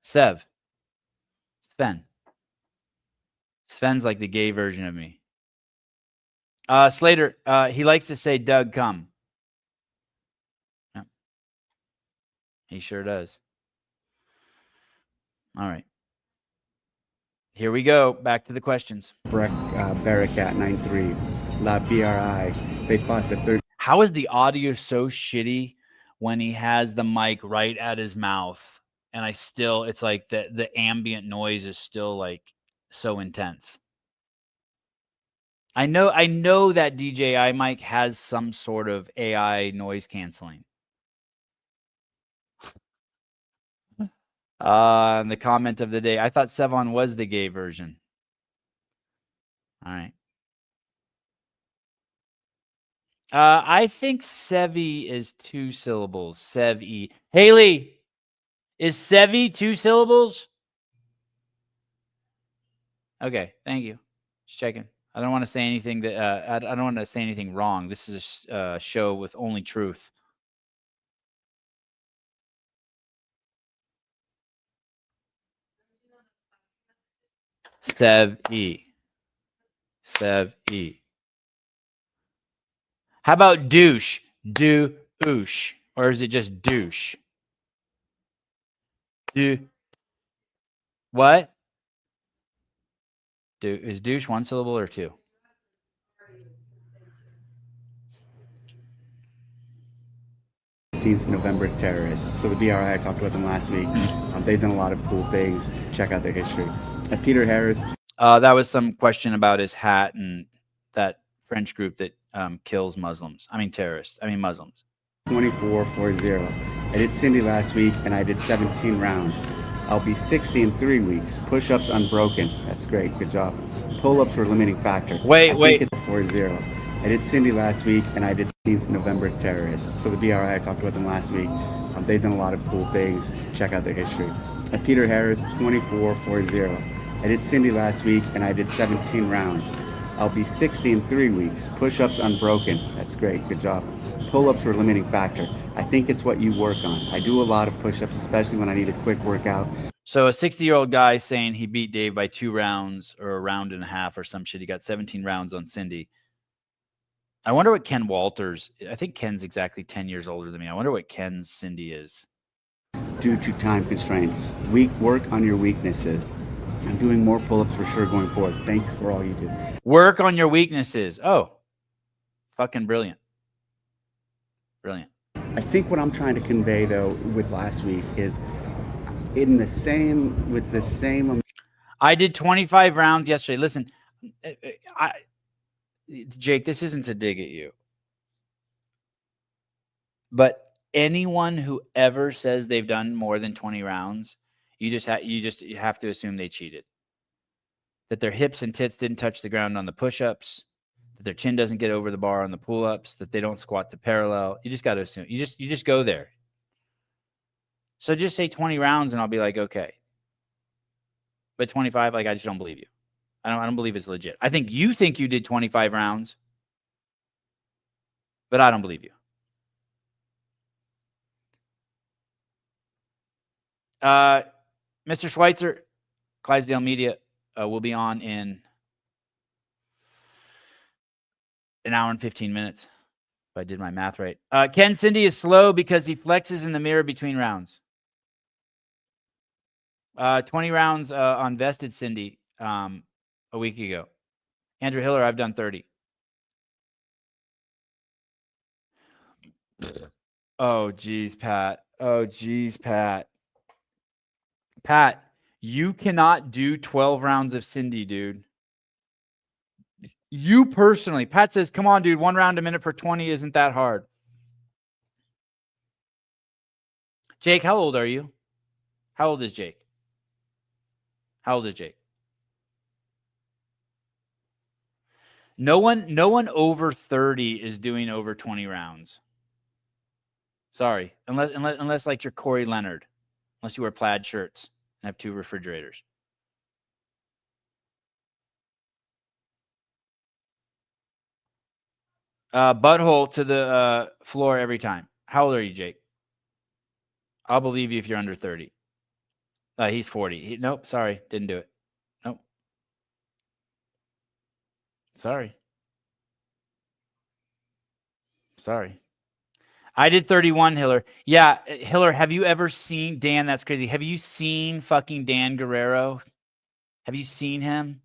Sev. Sven. Sven's like the gay version of me. Slater, he likes to say, Doug, come. Yeah. He sure does. All right. Here we go. Back to the questions. Barricat 93, La BRI. They fought the third. How is the audio so shitty when he has the mic right at his mouth? And it's like the ambient noise is still like so intense. I know that DJI mic has some sort of AI noise canceling. And the comment of the day, I thought Sevon was the gay version. All right. I think Sevi is 2 syllables. Sevi. Haley, is Sevi 2 syllables? Okay, thank you. Just checking. I don't want to say anything that I don't want to say anything wrong. This is a show with only truth. Sev-E. Sev-E. How about douche? Do-oosh. Or is it just douche? Do. What? Is douche 1 syllable or 2? November terrorists. So the BRI, I talked about them last week. They've done a lot of cool things. Check out their history. Peter Harris. That was some question about his hat and that French group that kills Muslims. I mean terrorists. I mean Muslims. 2440. I did Cindy last week and I did 17 rounds. I'll be 60 in 3 weeks. Push-ups unbroken. That's great. Good job. Pull-ups were limiting factor. Wait. 40. I did Cindy last week and I did November terrorists. So the BRI, I talked about them last week. They've done a lot of cool things. Check out their history. Peter Harris, 2440. I did Cindy last week and I did 17 rounds. I'll be 60 in 3 weeks. Push-ups unbroken. That's great. Good job. Pull-ups were limiting factor. I think it's what you work on. I do a lot of push-ups, especially when I need a quick workout. So a 60-year-old guy saying he beat Dave by 2 rounds or a round and a half or some shit. He got 17 rounds on Cindy. I wonder what Ken Walters, I think Ken's exactly 10 years older than me. I wonder what Ken's Cindy is. Due to time constraints. Work on your weaknesses. I'm doing more pull-ups for sure going forward. Thanks for all you do. Work on your weaknesses. Oh, fucking brilliant. Brilliant. I think what I'm trying to convey, though, with last week is with the same. I did 25 rounds yesterday. Listen, Jake, this isn't to dig at you, but anyone who ever says they've done more than 20 rounds, you have to assume they cheated. That their hips and tits didn't touch the ground on the push-ups, that their chin doesn't get over the bar on the pull-ups, that they don't squat to parallel. You just got to assume. You just go there. So just say 20 rounds and I'll be like, okay. But 25, like, I just don't believe you. I don't believe it's legit. I think you did 25 rounds, but I don't believe you. Mr. Schweitzer, Clydesdale Media will be on in an hour and 15 minutes, if I did my math right. Ken Cindy is slow because he flexes in the mirror between rounds. 20 rounds on vested Cindy a week ago. Andrew Hiller, I've done 30. Oh, geez, Pat. Pat, you cannot do 12 rounds of Cindy, dude. You personally. Pat says, come on, dude. 1 round a minute for 20 isn't that hard. Jake, how old are you? How old is Jake? No one over 30 is doing over 20 rounds. Sorry, unless like you're Corey Leonard, unless you wear plaid shirts and have 2 refrigerators. Butthole to the floor every time. How old are you, Jake? I'll believe you if you're under 30. He's 40. Nope, sorry, didn't do it. Nope. Sorry. I did 31, Hiller. Yeah, Hiller, have you ever seen Dan? That's crazy. Have you seen fucking Dan Guerrero? Have you seen him?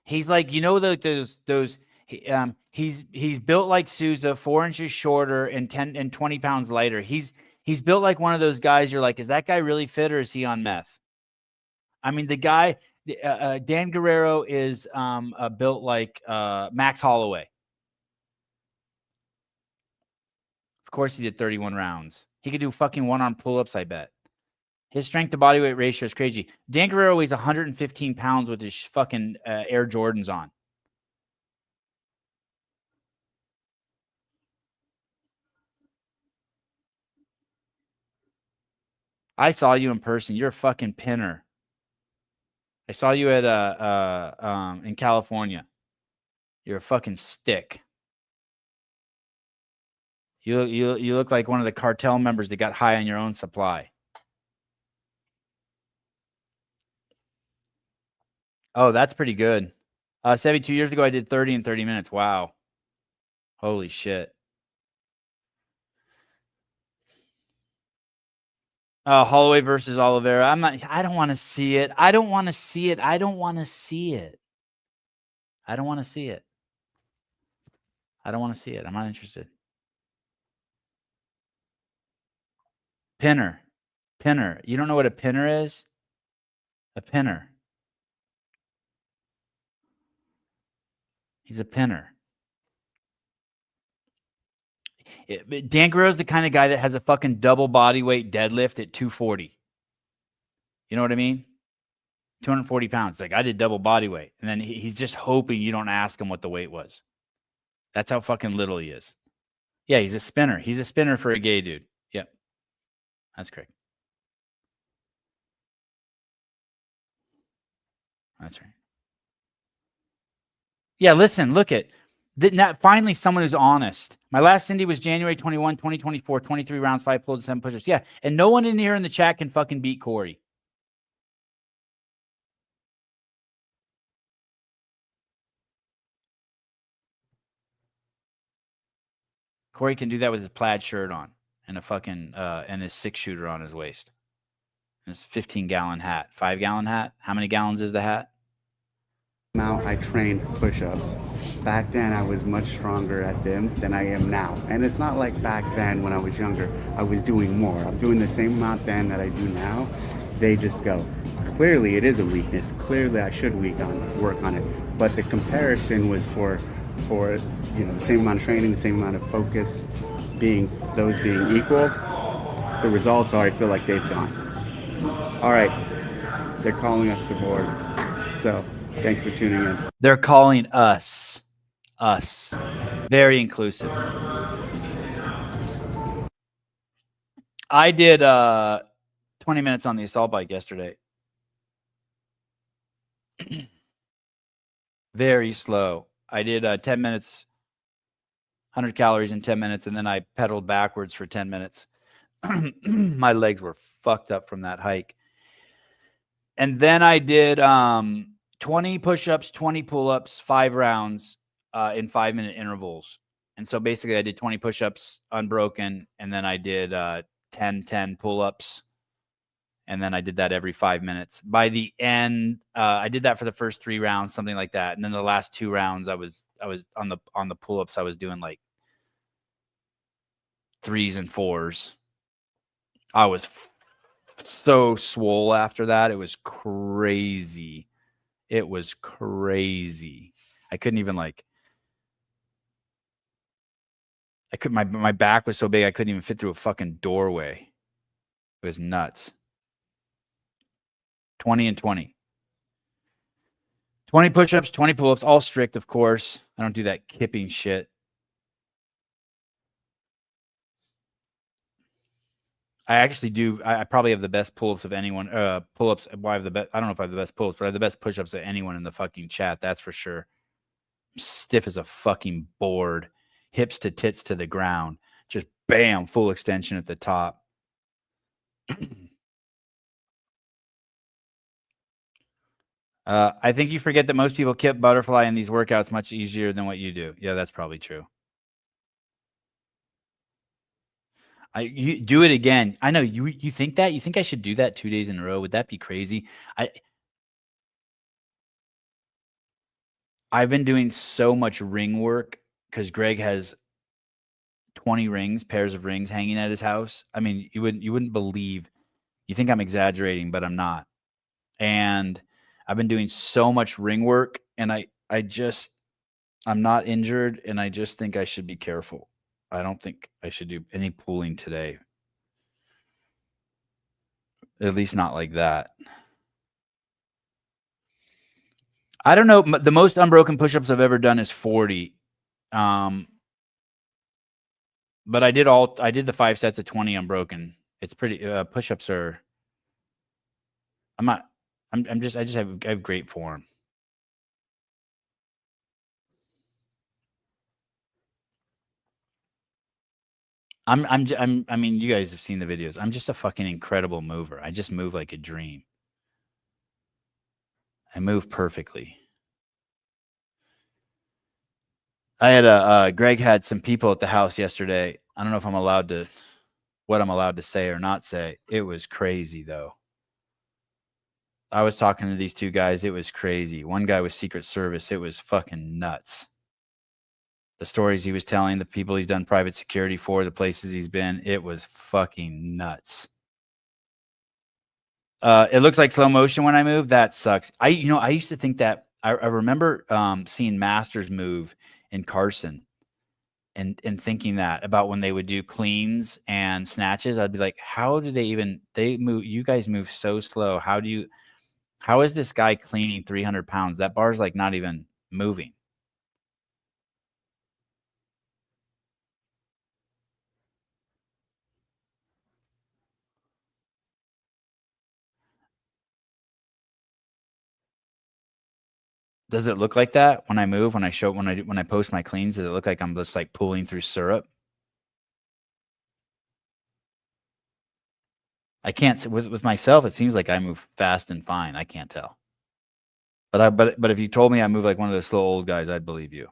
He's like, you know, those. He's built like Souza, 4 inches shorter and 20 pounds lighter. He's built like one of those guys. You're like, is that guy really fit or is he on meth? I mean, the guy, Dan Guerrero is built like Max Holloway. Of course, he did 31 rounds. He could do fucking 1-arm pull-ups, I bet. His strength to body weight ratio is crazy. Dan Guerrero weighs 115 pounds with his fucking Air Jordans on. I saw you in person. You're a fucking pinner. I saw you at in California. You're a fucking stick. You look like one of the cartel members that got high on your own supply. Oh, that's pretty good. 72 years ago, I did 30 in 30 minutes. Wow. Holy shit. Holloway versus Oliveira. I don't want to see it. I don't want to see it. I don't want to see it. I don't want to see it. I don't want to see it. I'm not interested. Pinner. Pinner. You don't know what a pinner is? A pinner. He's a pinner. Dan Guerrero's the kind of guy that has a fucking double body weight deadlift at 240. You know what I mean? 240 pounds. Like, I did double body weight. And then he's just hoping you don't ask him what the weight was. That's how fucking little he is. Yeah, he's a spinner. He's a spinner for a gay dude. Yep. That's correct. That's right. Yeah, listen, look at that. Finally, someone who's honest. My last Cindy was January 21, 2024, 23 rounds, 5 pulls, 7 push-ups. Yeah, and no one in here in the chat can fucking beat Corey. Corey can do that with his plaid shirt on and a fucking and his 6-shooter on his waist. And his 15-gallon hat, 5-gallon hat. How many gallons is the hat? Now I train push-ups. Back then I was much stronger at them than I am now. And it's not like back then when I was younger, I was doing more. I'm doing the same amount then that I do now. They just go, clearly it is a weakness. Clearly I should work on it. But the comparison was for the same amount of training, the same amount of focus, being equal. The results are, I feel like they've gone. All right, they're calling us to board. So thanks for tuning in. They're calling us. Very inclusive. I did 20 minutes on the assault bike yesterday. Very slow. I did 10 minutes, 100 calories in 10 minutes, and then I pedaled backwards for 10 minutes. My legs were fucked up from that hike. And then I did 20 push-ups, 20 pull-ups, 5 rounds in 5-minute intervals. And so basically I did 20 push-ups unbroken, and then I did 10 pull-ups. And then I did that every 5 minutes. By the end, I did that for the first 3 rounds, something like that. And then the last 2 rounds, I was on the pull-ups, I was doing like 3s and 4s. I was so swole after that. It was crazy. It was crazy. I couldn't even my back was so big I couldn't even fit through a fucking doorway. It was nuts. 20 and 20. 20 push-ups, 20 pull-ups, all strict, of course. I don't do that kipping shit. I actually do. I probably have the best pull-ups of anyone. Pull-ups. Well, I have the best. I don't know if I have the best pull-ups, but I have the best push-ups of anyone in the fucking chat. That's for sure. I'm stiff as a fucking board, hips to tits to the ground. Just bam, full extension at the top. I think you forget that most people kip butterfly in these workouts much easier than what you do. Yeah, that's probably true. You do it again. I know you think that. You think I should do that 2 days in a row? Would that be crazy? I've been doing so much ring work because Greg has 20 rings, pairs of rings hanging at his house. I mean, you wouldn't believe. You think I'm exaggerating, but I'm not. And I've been doing so much ring work, and I'm not injured, and I just think I should be careful. I don't think I should do any pulling today. At least not like that. I don't know. The most unbroken push-ups I've ever done is 40. But I did the 5 sets of 20 unbroken. It's pretty push-ups are I have great form. I mean, you guys have seen the videos. I'm just a fucking incredible mover. I just move like a dream. I move perfectly. I had Greg had some people at the house yesterday. I don't know if I'm allowed to say or not say. It was crazy though. I was talking to these two guys. It was crazy. One guy was Secret Service. It was fucking nuts. The stories he was telling, the people he's done private security for, the places he's been, it was fucking nuts. It looks like slow motion when I move. That sucks. I used to think that. I remember seeing Masters move in Carson and thinking that about when they would do cleans and snatches. I'd be like, how do they move? You guys move so slow. How is this guy cleaning 300 pounds? That bar's like not even moving. Does it look like that when I move, when I post my cleans? Does it look like I'm just like pulling through syrup? I can't with myself. It seems like I move fast and fine. I can't tell. But if you told me I move like one of those slow old guys, I'd believe you.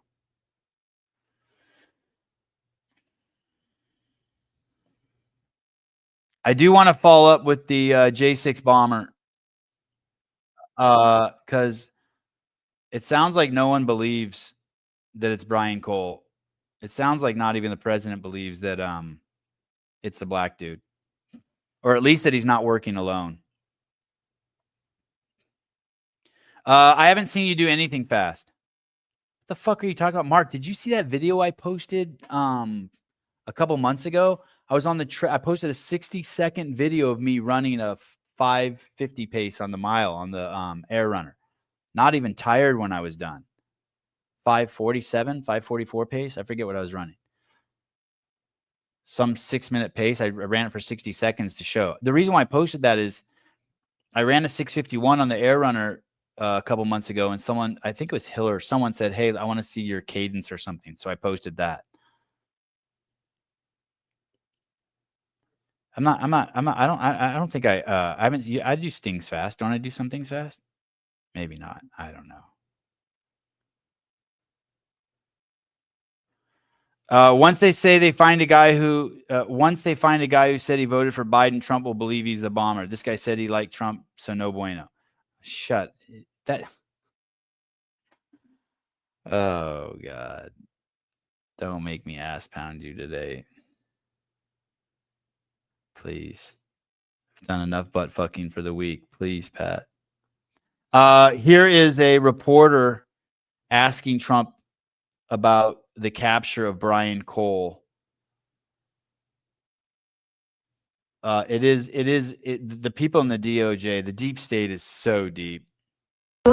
I do want to follow up with the J6 bomber, because it sounds like no one believes that it's Brian Cole. It sounds like not even the president believes that it's the black dude, or at least that he's not working alone. I haven't seen you do anything fast. What the fuck are you talking about, Mark? Did you see that video I posted a couple months ago? I was on the I posted a 60-second video of me running a 5:50 pace on the mile on the air runner. Not even tired when I was done. 5:47, 5:44 pace. I forget what I was running. Some 6-minute pace. I ran it for 60 seconds to show. The reason why I posted that is I ran a 6:51 on the air runner a couple months ago, and someone, I think it was Hiller, someone said, "Hey, I want to see your cadence or something." So I posted that. I don't think I haven't. I do things fast. Don't I do some things fast? Maybe not. I don't know. Once they find a guy who said he voted for Biden, Trump will believe he's the bomber. This guy said he liked Trump, so no bueno. Shut that. Oh God. Don't make me ass pound you today. Please. I've done enough butt fucking for the week. Please, Pat. Here is a reporter asking Trump about the capture of Brian Cole. The people in the DOJ, the deep state is so deep.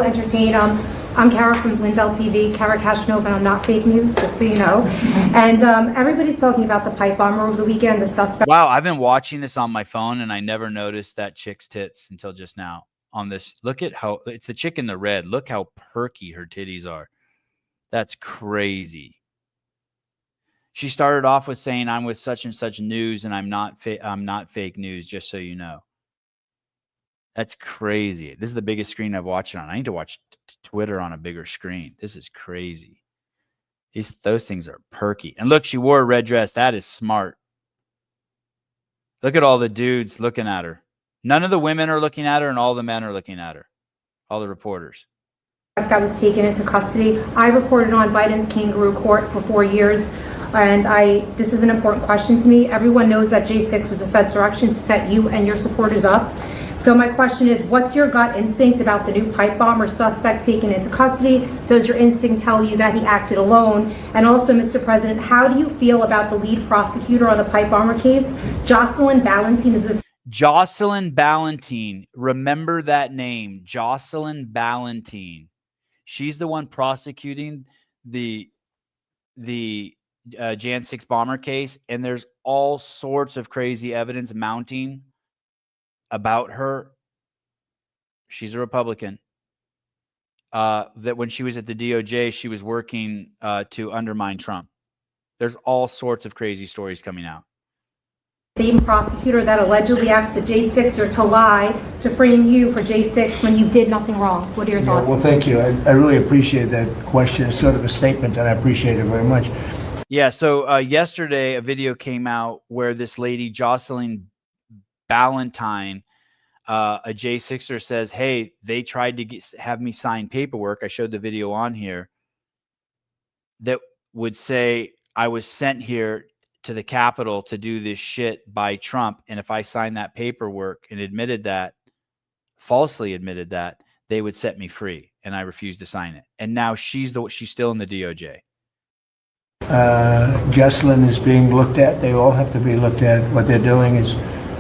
Entertain. I'm Kara from Lindell TV, Kara Cashnova, and I'm not fake news, just so you know. And everybody's talking about the pipe bomber over the weekend, the suspect. Wow, I've been watching this on my phone, and I never noticed that chick's tits until just now. On this, look at how it's the chick in the red. Look how perky her titties are. That's crazy. She started off with saying, "I'm with such and such news, and I'm not fake news, just so you know." That's crazy. This is the biggest screen I've watched it on. I need to watch Twitter on a bigger screen. This is crazy. Those things are perky. And look, she wore a red dress. That is smart. Look at all the dudes looking at her. None of the women are looking at her, and all the men are looking at her. All the reporters. That was taken into custody. I reported on Biden's kangaroo court for 4 years, and this is an important question to me. Everyone knows that J6 was a Fed's direction to set you and your supporters up. So my question is, what's your gut instinct about the new pipe bomber suspect taken into custody? Does your instinct tell you that he acted alone? And also, Mr. President, how do you feel about the lead prosecutor on the pipe bomber case, Jocelyn Ballantine? Jocelyn Ballantine. Remember that name, Jocelyn Ballantine. She's the one prosecuting the Jan 6 bomber case, and there's all sorts of crazy evidence mounting about her. She's a Republican. That when she was at the DOJ, she was working to undermine Trump. There's all sorts of crazy stories coming out. Same prosecutor that allegedly asked the J6er to lie to frame you for J6 when you did nothing wrong. What are your thoughts? Well, thank you. I really appreciate that question. It's sort of a statement, and I appreciate it very much. Yeah, so yesterday a video came out where this lady, Jocelyn Ballantine, a J6er, says, hey, they tried to have me sign paperwork. I showed the video on here that would say I was sent here to the Capitol to do this shit by Trump. And if I signed that paperwork and falsely admitted that, they would set me free. And I refused to sign it. And now she's still in the DOJ. Jocelyn is being looked at. They all have to be looked at. What they're doing is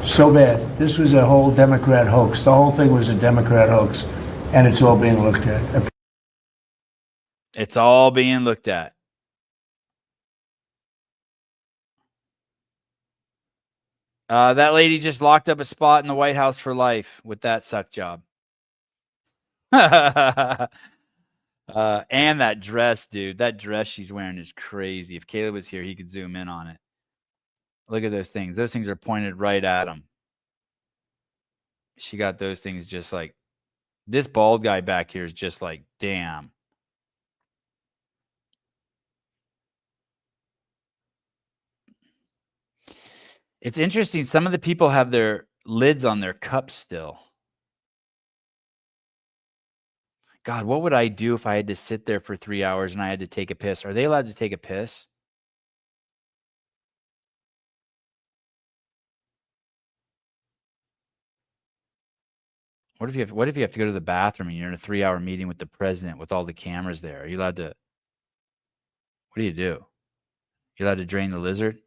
so bad. This was a whole Democrat hoax. The whole thing was a Democrat hoax, and it's all being looked at. It's all being looked at. That lady just locked up a spot in the White House for life with that suck job. And that dress, dude. That dress she's wearing is crazy. If Caleb was here, he could zoom in on it. Look at those things. Those things are pointed right at him. She got those things just like... This bald guy back here is just like, damn. It's interesting. Some of the people have their lids on their cups still. God, what would I do if I had to sit there for 3 hours and I had to take a piss? Are they allowed to take a piss? What if you have to go to the bathroom and you're in a 3-hour meeting with the president with all the cameras there? Are you allowed to? What do? You allowed to drain the lizard?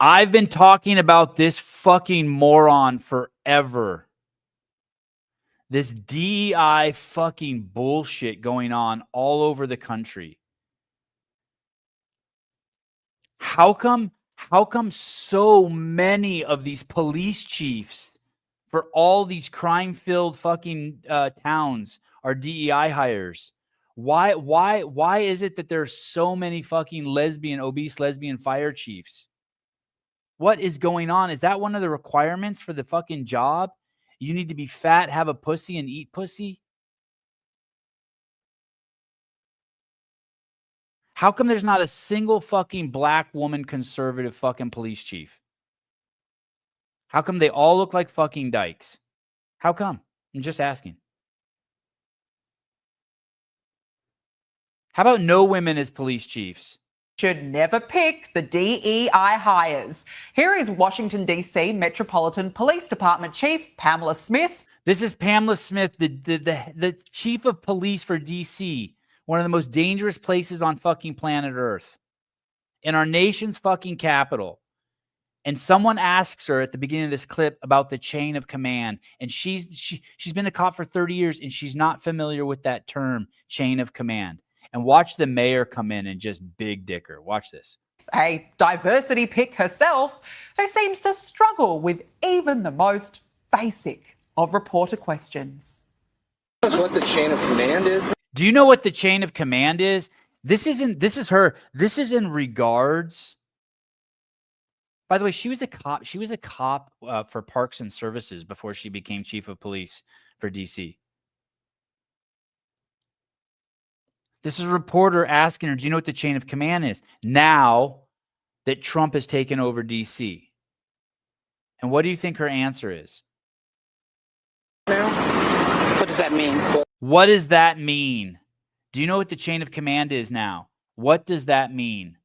I've been talking about this fucking moron forever. This DEI fucking bullshit going on all over the country. How come so many of these police chiefs for all these crime-filled fucking towns are DEI hires? Why is it that there's so many fucking obese lesbian fire chiefs? What is going on? Is that one of the requirements for the fucking job? You need to be fat, have a pussy, and eat pussy? How come there's not a single fucking black woman conservative fucking police chief? How come they all look like fucking dykes? How come? I'm just asking. How about no women as police chiefs? Should never pick the DEI hires. Here is Washington, D.C. Metropolitan Police Department Chief Pamela Smith. This is Pamela Smith, the chief of police for D.C., one of the most dangerous places on fucking planet Earth, in our nation's fucking capital. And someone asks her at the beginning of this clip about the chain of command. And she's been a cop for 30 years and she's not familiar with that term, chain of command. And watch the mayor come in and just big dick her. Watch this. A diversity pick herself who seems to struggle with even the most basic of reporter questions. What the chain of command is? Do you know what the chain of command is? This is in regards. By the way, she was a cop. She was a cop for Parks and Services before she became chief of police for DC. This is a reporter asking her, do you know what the chain of command is now that Trump has taken over DC? And what do you think her answer is? What does that mean? What does that mean? Do you know what the chain of command is now? What does that mean?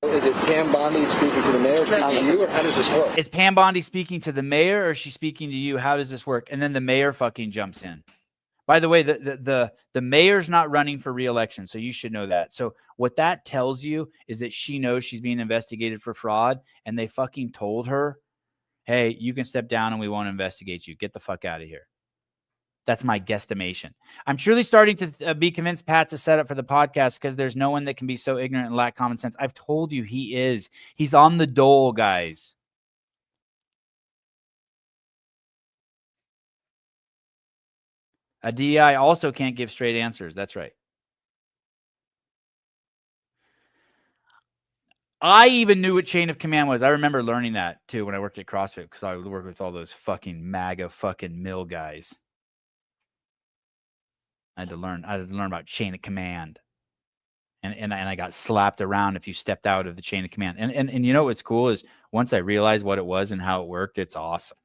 Is it Pam Bondi speaking to the mayor, speaking to you, or how does this work? Is Pam Bondi speaking to the mayor or is she speaking to you? How does this work? And then the mayor fucking jumps in. By the way, the mayor's not running for re-election, so you should know that. So what that tells you is that she knows she's being investigated for fraud, and they fucking told her, hey, you can step down and we won't investigate you. Get the fuck out of here. That's my guesstimation. I'm truly starting to be convinced Pat's a setup for the podcast because there's no one that can be so ignorant and lack common sense. I've told you he is. He's on the dole, guys. A DEI also can't give straight answers. That's right. I even knew what chain of command was. I remember learning that too when I worked at CrossFit because I would work with all those fucking MAGA fucking mill guys. I had to learn about chain of command. And I got slapped around if you stepped out of the chain of command. And you know what's cool is once I realized what it was and how it worked, it's awesome.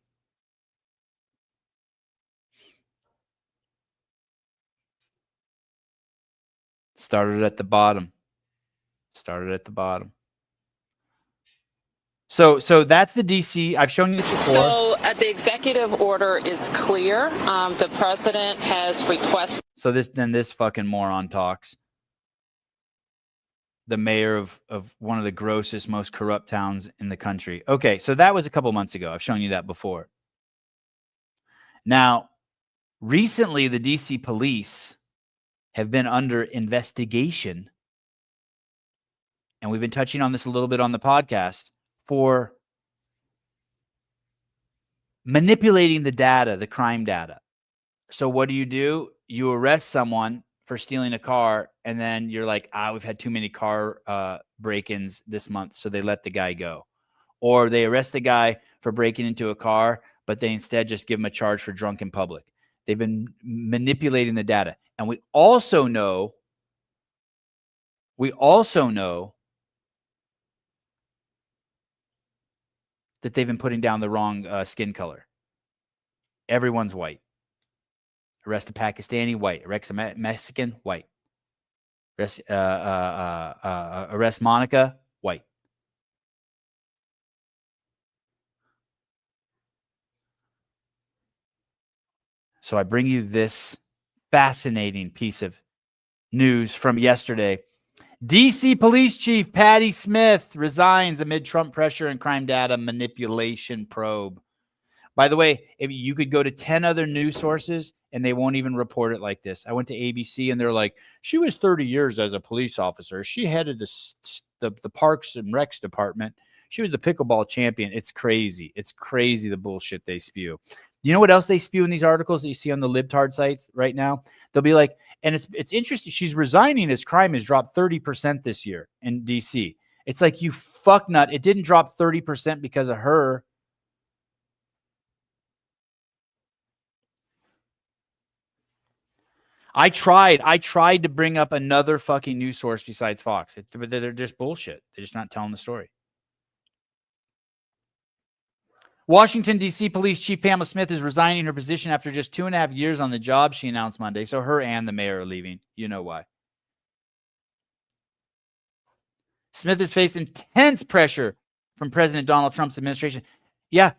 Started at the bottom. So that's the DC. I've shown you this before. So the executive order is clear. The president has requested. So this fucking moron talks. The mayor of one of the grossest, most corrupt towns in the country. Okay, so that was a couple months ago. I've shown you that before. Now, recently, the DC police have been under investigation, and we've been touching on this a little bit on the podcast, for manipulating the data, the crime data. So what do? You arrest someone for stealing a car, and then you're like, we've had too many car break-ins this month, so they let the guy go. Or they arrest the guy for breaking into a car, but they instead just give him a charge for drunk in public. They've been manipulating the data. And we also know that they've been putting down the wrong skin color. Everyone's white. Arrest a Pakistani, white. Arrest a Mexican, white. Arrest Monica, white. So I bring you this fascinating piece of news from yesterday. DC Police Chief Patty Smith resigns amid Trump pressure and crime data manipulation probe. By the way, if you could go to 10 other news sources and they won't even report it like this. I went to ABC and they're like, she was 30 years as a police officer. She headed the Parks and Recs department. She was the pickleball champion. It's crazy. It's crazy the bullshit they spew. You know what else they spew in these articles that you see on the libtard sites right now? They'll be like, and it's interesting. She's resigning as crime has dropped 30% this year in DC. It's like, you fucknut. It didn't drop 30% because of her. I tried to bring up another fucking news source besides Fox. But they're just bullshit. They're just not telling the story. Washington, D.C. Police Chief Pamela Smith is resigning her position after just 2.5 years on the job, she announced Monday. So her and the mayor are leaving. You know why. Smith has faced intense pressure from President Donald Trump's administration. Yeah,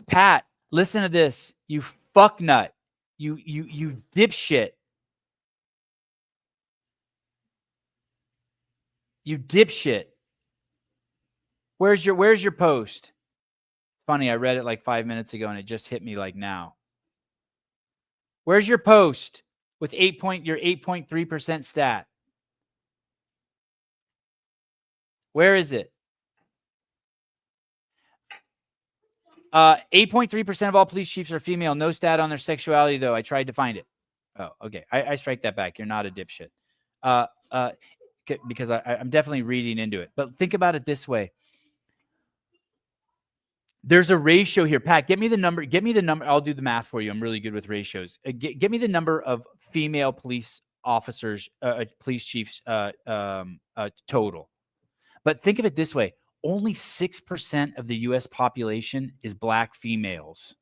Pat, listen to this. You fucknut. You dipshit. You dipshit. Where's your post? Funny, I read it like 5 minutes ago and it just hit me like now. Where's your post with your 8.3% stat? Where is it? 8.3% of all police chiefs are female. No stat on their sexuality, though. I tried to find it. Oh, okay. I strike that back. You're not a dipshit. Because I'm definitely reading into it. But think about it this way. There's a ratio here. Pat, get me the number. I'll do the math for you. I'm really good with ratios. Get me the number of female police officers, police chiefs total. But think of it this way. Only 6% of the U.S. population is black females.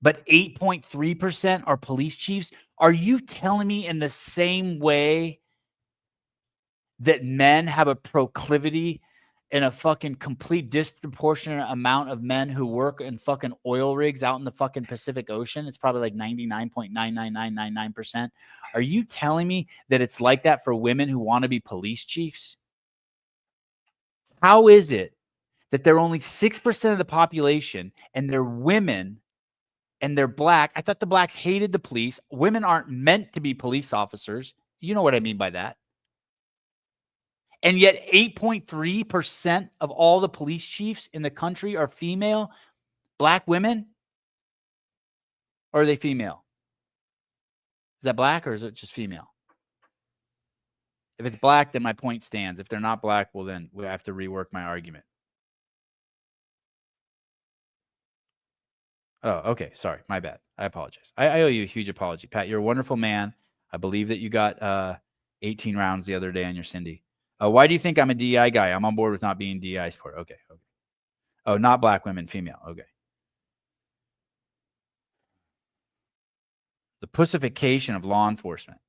But 8.3% are police chiefs. Are you telling me in the same way that men have a proclivity and a fucking complete disproportionate amount of men who work in fucking oil rigs out in the fucking Pacific Ocean? It's probably like 99.99999%. Are you telling me that it's like that for women who want to be police chiefs? How is it that they're only 6% of the population and they're women and they're black? I thought the blacks hated the police. Women aren't meant to be police officers. You know what I mean by that. And yet 8.3% of all the police chiefs in the country are female, black women? Or are they female? Is that black or is it just female? If it's black, then my point stands. If they're not black, well, then we have to rework my argument. Oh, okay. Sorry. My bad. I apologize. I owe you a huge apology. Pat, you're a wonderful man. I believe that you got 18 rounds the other day on your Cindy. Why do you think I'm a DEI guy? I'm on board with not being DEI support. Okay. Oh, not black women, female. Okay. The pussification of law enforcement.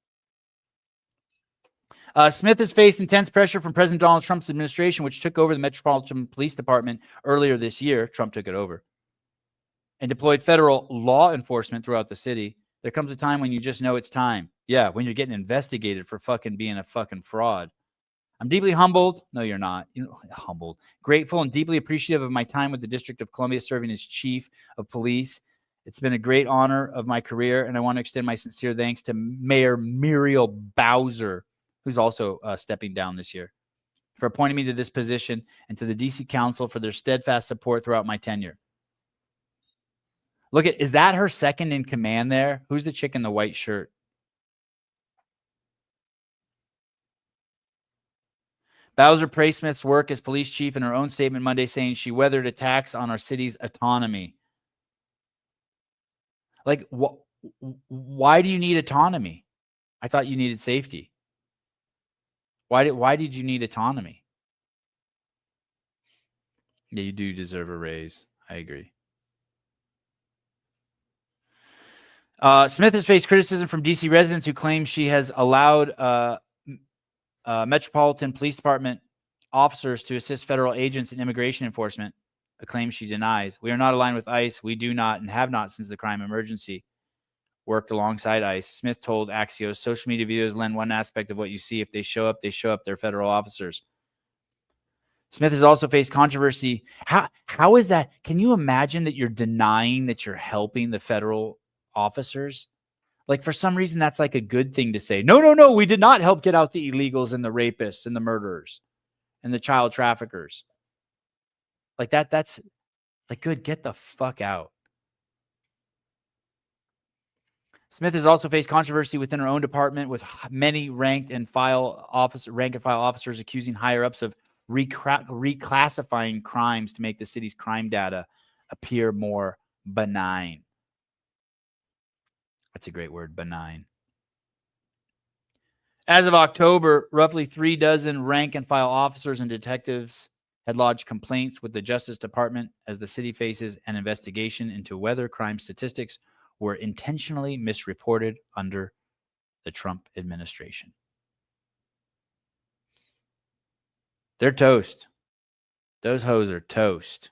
Smith has faced intense pressure from President Donald Trump's administration, which took over the Metropolitan Police Department earlier this year. Trump took it over and deployed federal law enforcement throughout the city. There comes a time when you just know it's time. Yeah, when you're getting investigated for fucking being a fucking fraud. I'm deeply humbled. No, you're not. Humbled. Grateful and deeply appreciative of my time with the District of Columbia serving as chief of police. It's been a great honor of my career, and I want to extend my sincere thanks to Mayor Muriel Bowser, who's also stepping down this year, for appointing me to this position, and to the DC Council for their steadfast support throughout my tenure. Look is that her second in command there? Who's the chick in the white shirt? Bowser praised Smith's work as police chief in her own statement Monday, saying she weathered attacks on our city's autonomy. Like, why do you need autonomy? I thought you needed safety. Why did you need autonomy? Yeah, you do deserve a raise. I agree. Smith has faced criticism from D.C. residents who claim she has allowed Metropolitan Police Department officers to assist federal agents in immigration enforcement, a claim she denies. We are not aligned with ICE. We do not and have not since the crime emergency worked alongside ICE. Smith told Axios, social media videos lend one aspect of what you see. If they show up, they show up. They're federal officers. Smith has also faced controversy. How is that? Can you imagine that you're denying that you're helping the federal officers? Like, for some reason, that's like a good thing to say. No, we did not help get out the illegals and the rapists and the murderers and the child traffickers. Like that's like, good, get the fuck out. Smith has also faced controversy within her own department, with many rank and file officers accusing higher-ups of reclassifying crimes to make the city's crime data appear more benign. That's a great word, benign. As of October, roughly 36 rank and file officers and detectives had lodged complaints with the Justice Department as the city faces an investigation into whether crime statistics were intentionally misreported under the Trump administration. They're toast. Those hoes are toast.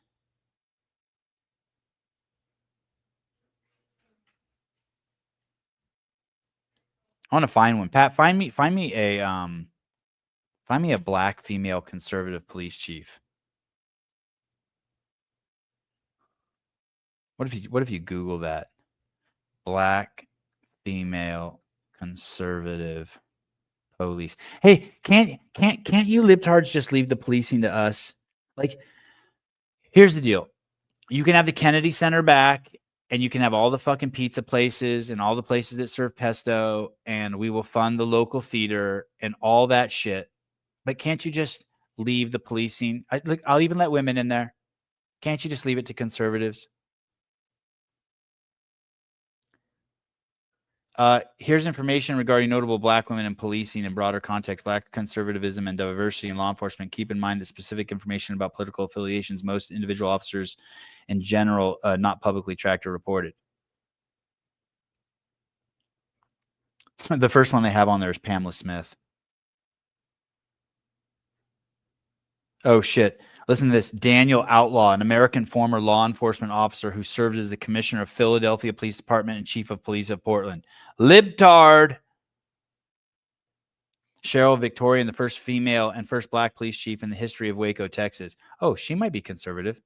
I want to find one. Pat, find me a Find me a black female conservative police chief. What if you Google that? Black female conservative police. Hey, can't you libtards just leave the policing to us? Like, here's the deal. You can have the Kennedy Center back, and you can have all the fucking pizza places and all the places that serve pesto, and we will fund the local theater and all that shit. But can't you just leave the policing? I'll even let women in there. Can't you just leave it to conservatives? Here's information regarding notable black women in policing in broader context, black conservatism and diversity in law enforcement. Keep in mind that specific information about political affiliations, most individual officers in general, not publicly tracked or reported. The first one they have on there is Pamela Smith. Oh, shit. Listen to this. Daniel Outlaw, an American former law enforcement officer who served as the commissioner of Philadelphia Police Department and chief of police of Portland. Libtard. Cheryl Victorian, the first female and first black police chief in the history of Waco, Texas. Oh, she might be conservative.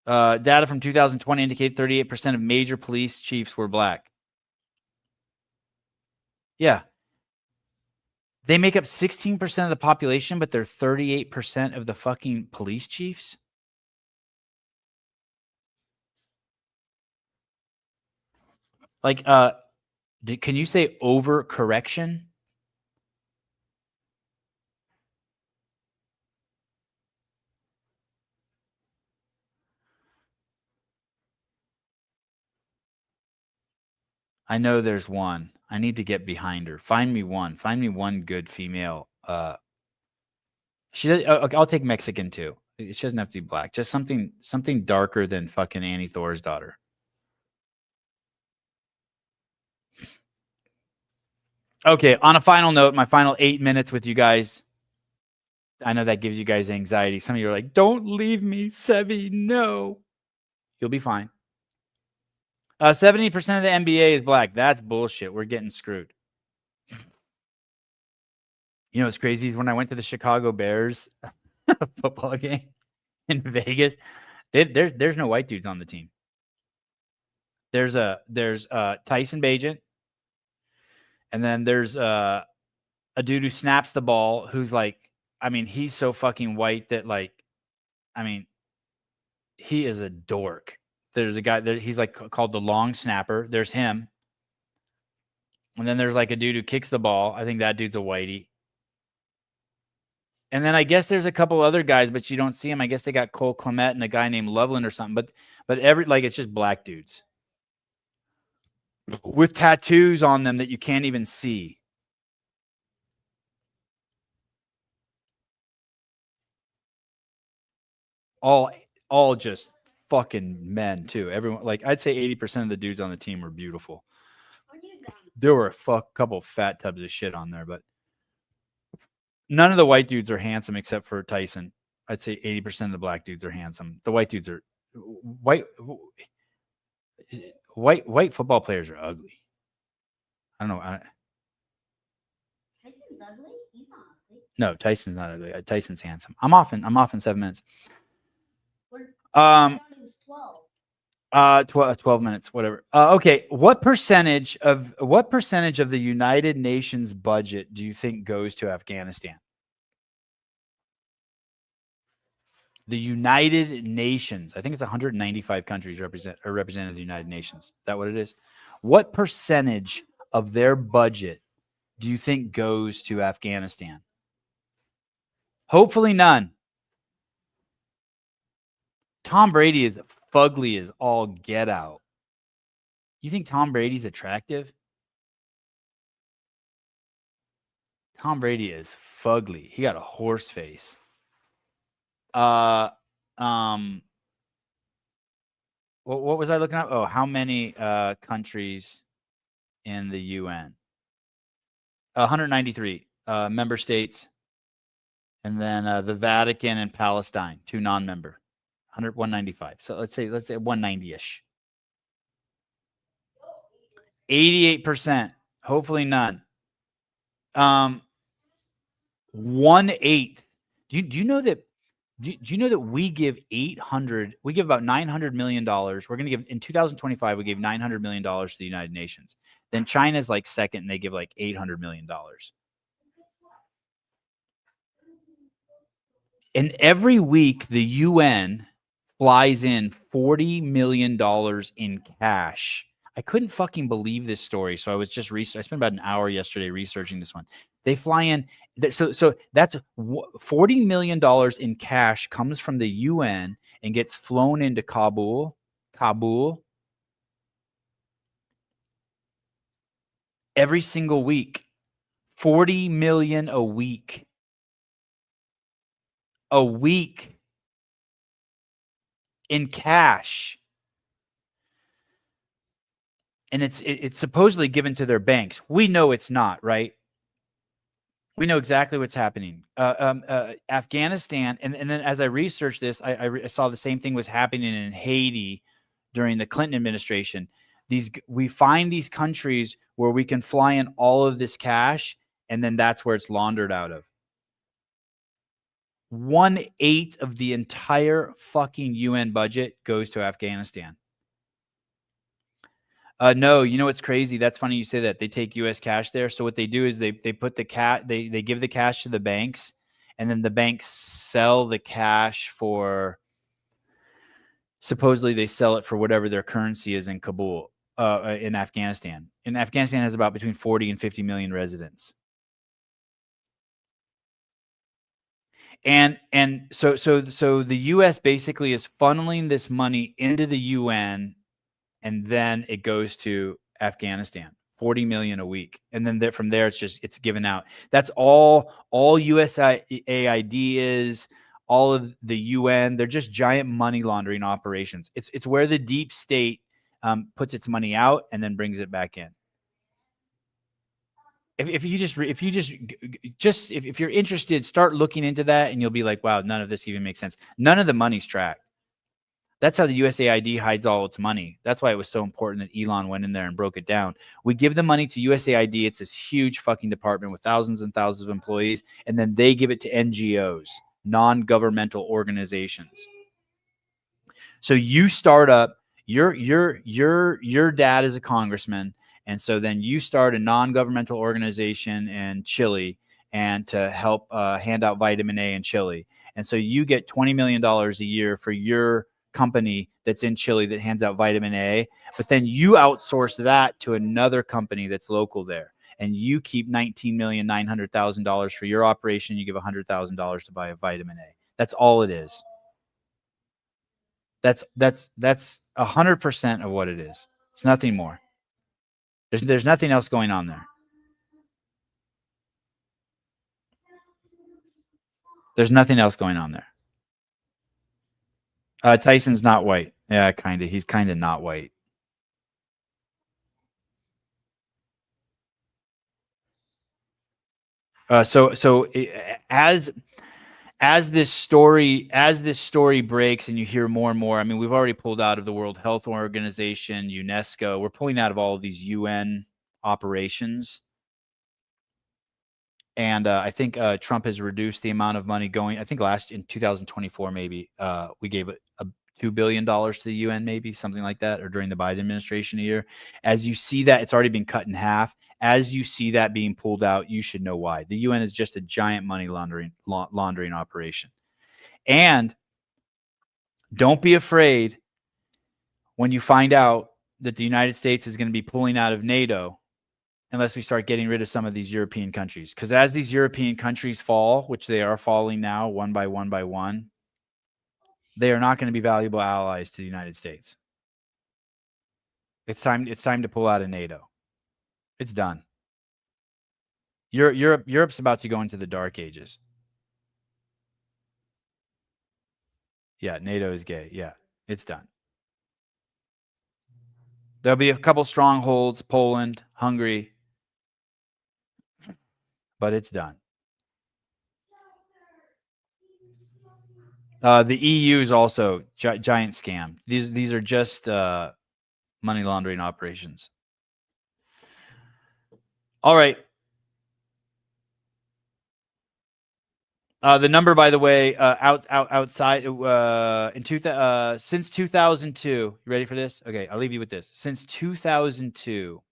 Data from 2020 indicate 38% of major police chiefs were black. Yeah. They make up 16% of the population, but they're 38% of the fucking police chiefs. Like, can you say overcorrection? I know there's one. I need to get behind her. Find me one. Find me one good female. She does, I'll take Mexican too. She doesn't have to be black. Just something darker than fucking Annie Thor's daughter. Okay, on a final note, my final 8 minutes with you guys. I know that gives you guys anxiety. Some of you are like, don't leave me, Sevi. No. You'll be fine. 70% of the NBA is black. That's bullshit. We're getting screwed. You know what's crazy is when I went to the Chicago Bears football game in Vegas, there's no white dudes on the team. There's Tyson Bagent, and then there's a dude who snaps the ball who's like, I mean, he's so fucking white that, like, I mean, he is a dork. There's a guy there, he's like called the long snapper. There's him. And then there's like a dude who kicks the ball. I think that dude's a whitey. And then I guess there's a couple other guys, but you don't see them. I guess they got Cole Clement and a guy named Loveland or something. But it's just black dudes with tattoos on them that you can't even see. All just fucking men too. Everyone, like, I'd say 80% of the dudes on the team were beautiful. There were a couple fat tubs of shit on there, but none of the white dudes are handsome except for Tyson. I'd say 80% of the black dudes are handsome. The white dudes are white football players are ugly. I don't know. Tyson's ugly? He's not ugly. No, Tyson's not ugly. Tyson's handsome. I'm off in 7 minutes. I thought it was 12. 12 minutes, whatever. Okay, what percentage of the United Nations budget do you think goes to Afghanistan? The United Nations. I think it's 195 countries represented in the United Nations. Is that what it is? What percentage of their budget do you think goes to Afghanistan? Hopefully none. Tom Brady is fugly as all get out. You think Tom Brady's attractive? Tom Brady is fugly. He got a horse face. What was I looking at? Oh, how many countries in the UN? 193. member states, and then the Vatican and Palestine, 2 non-member, 195. So let's say 190-ish. 88%. Hopefully none. 1/8. Do you know that? Do you know that we give about $900 million. We're going to give in 2025, we gave $900 million to the United Nations. Then China's like second and they give like $800 million. And every week the UN flies in $40 million in cash. I couldn't fucking believe this story. So I was just I spent about an hour yesterday researching this one. They fly in. So that's $40 million in cash comes from the UN and gets flown into Kabul every single week. 40 million a week. A week in cash. And it's supposedly given to their banks. We know it's not, right? We know exactly what's happening. Afghanistan, and then as I researched this, I saw the same thing was happening in Haiti during the Clinton administration. We find these countries where we can fly in all of this cash, and then that's where it's laundered out of. 1/8 of the entire fucking UN budget goes to Afghanistan. No, you know what's crazy? That's funny you say that. They take U.S. cash there. So what they do is they put the they give the cash to the banks, and then the banks sell the cash for. Supposedly they sell it for whatever their currency is in Kabul, in Afghanistan. And Afghanistan has about between 40 and 50 million residents. And so the U.S. basically is funneling this money into the UN. And then it goes to Afghanistan, 40 million a week. And then from there, it's given out. That's all USAID is, all of the UN. They're just giant money laundering operations. It's where the deep state puts its money out and then brings it back in. If you're interested, start looking into that and you'll be like, wow, none of this even makes sense. None of the money's tracked. That's how the USAID hides all its money. That's why it was so important that Elon went in there and broke it down. We give the money to USAID. It's this huge fucking department with thousands and thousands of employees. And then they give it to NGOs, non-governmental organizations. So you start up, your dad is a congressman. And so then you start a non-governmental organization in Chile and to help hand out vitamin A in Chile. And so you get $20 million a year for your company that's in Chile that hands out vitamin A, but then you outsource that to another company that's local there, and you keep $19,900,000 for your operation. You give $100,000 to buy a vitamin A. That's all it is. That's 100% of what it is. It's nothing more. There's nothing else going on there. There's nothing else going on there. Tyson's not white. Yeah, kind of. He's kind of not white. So as this story breaks and you hear more and more, I mean, we've already pulled out of the World Health Organization, UNESCO. We're pulling out of all of these UN operations. And I think Trump has reduced the amount of money going. I think in 2024, maybe we gave $2 billion to the UN, maybe something like that, or during the Biden administration a year. As you see that, it's already been cut in half. As you see that being pulled out, you should know why. The UN is just a giant money laundering operation. And don't be afraid when you find out that the United States is going to be pulling out of NATO unless we start getting rid of some of these European countries. Because as these European countries fall, which they are falling now one by one, they are not going to be valuable allies to the United States. It's time to pull out of NATO. It's done. Europe's about to go into the dark ages. Yeah, NATO is gay. Yeah, it's done. There'll be a couple strongholds, Poland, Hungary. but it's done. The EU is also giant scam. These are just money laundering operations. All right. The number, by the way, outside since 2002. You ready for this? Okay, I'll leave you with this. Since 2002,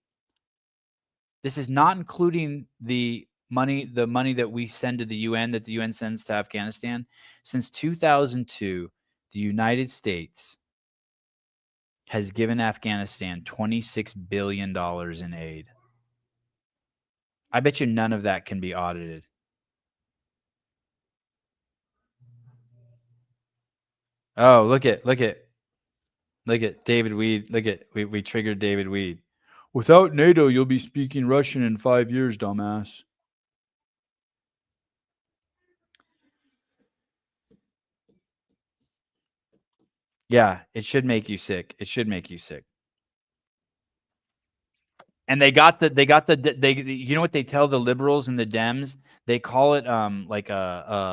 this is not including the money that we send to the UN, that the UN sends to Afghanistan. Since 2002, the United States has given Afghanistan $26 billion in aid. I bet you none of that can be audited. Oh, look at David Weed. Look at we triggered David Weed. Without NATO, you'll be speaking Russian in 5 years, dumbass. Yeah, it should make you sick. It should make you sick. And they you know what they tell the liberals and the Dems? They call it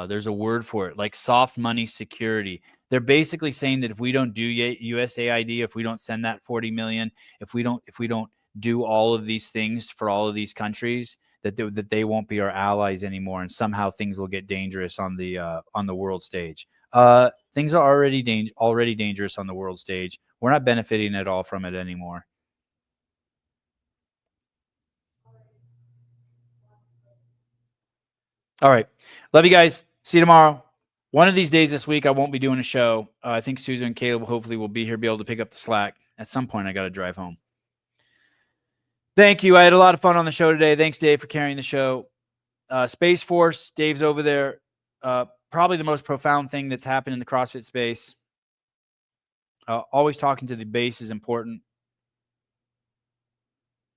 there's a word for it, like soft money security. They're basically saying that if we don't do USAID, if we don't send that 40 million, if we don't do all of these things for all of these countries, that they won't be our allies anymore, and somehow things will get dangerous on the world stage. Things are already dangerous on the world stage. We're not benefiting at all from it anymore. All right. Love you guys. See you tomorrow. One of these days this week, I won't be doing a show. I think Susan and Caleb hopefully will be here, be able to pick up the slack. At some point, I got to drive home. Thank you. I had a lot of fun on the show today. Thanks, Dave, for carrying the show. Space Force, Dave's over there. Probably the most profound thing that's happened in the CrossFit space. Always talking to the base is important.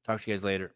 Talk to you guys later.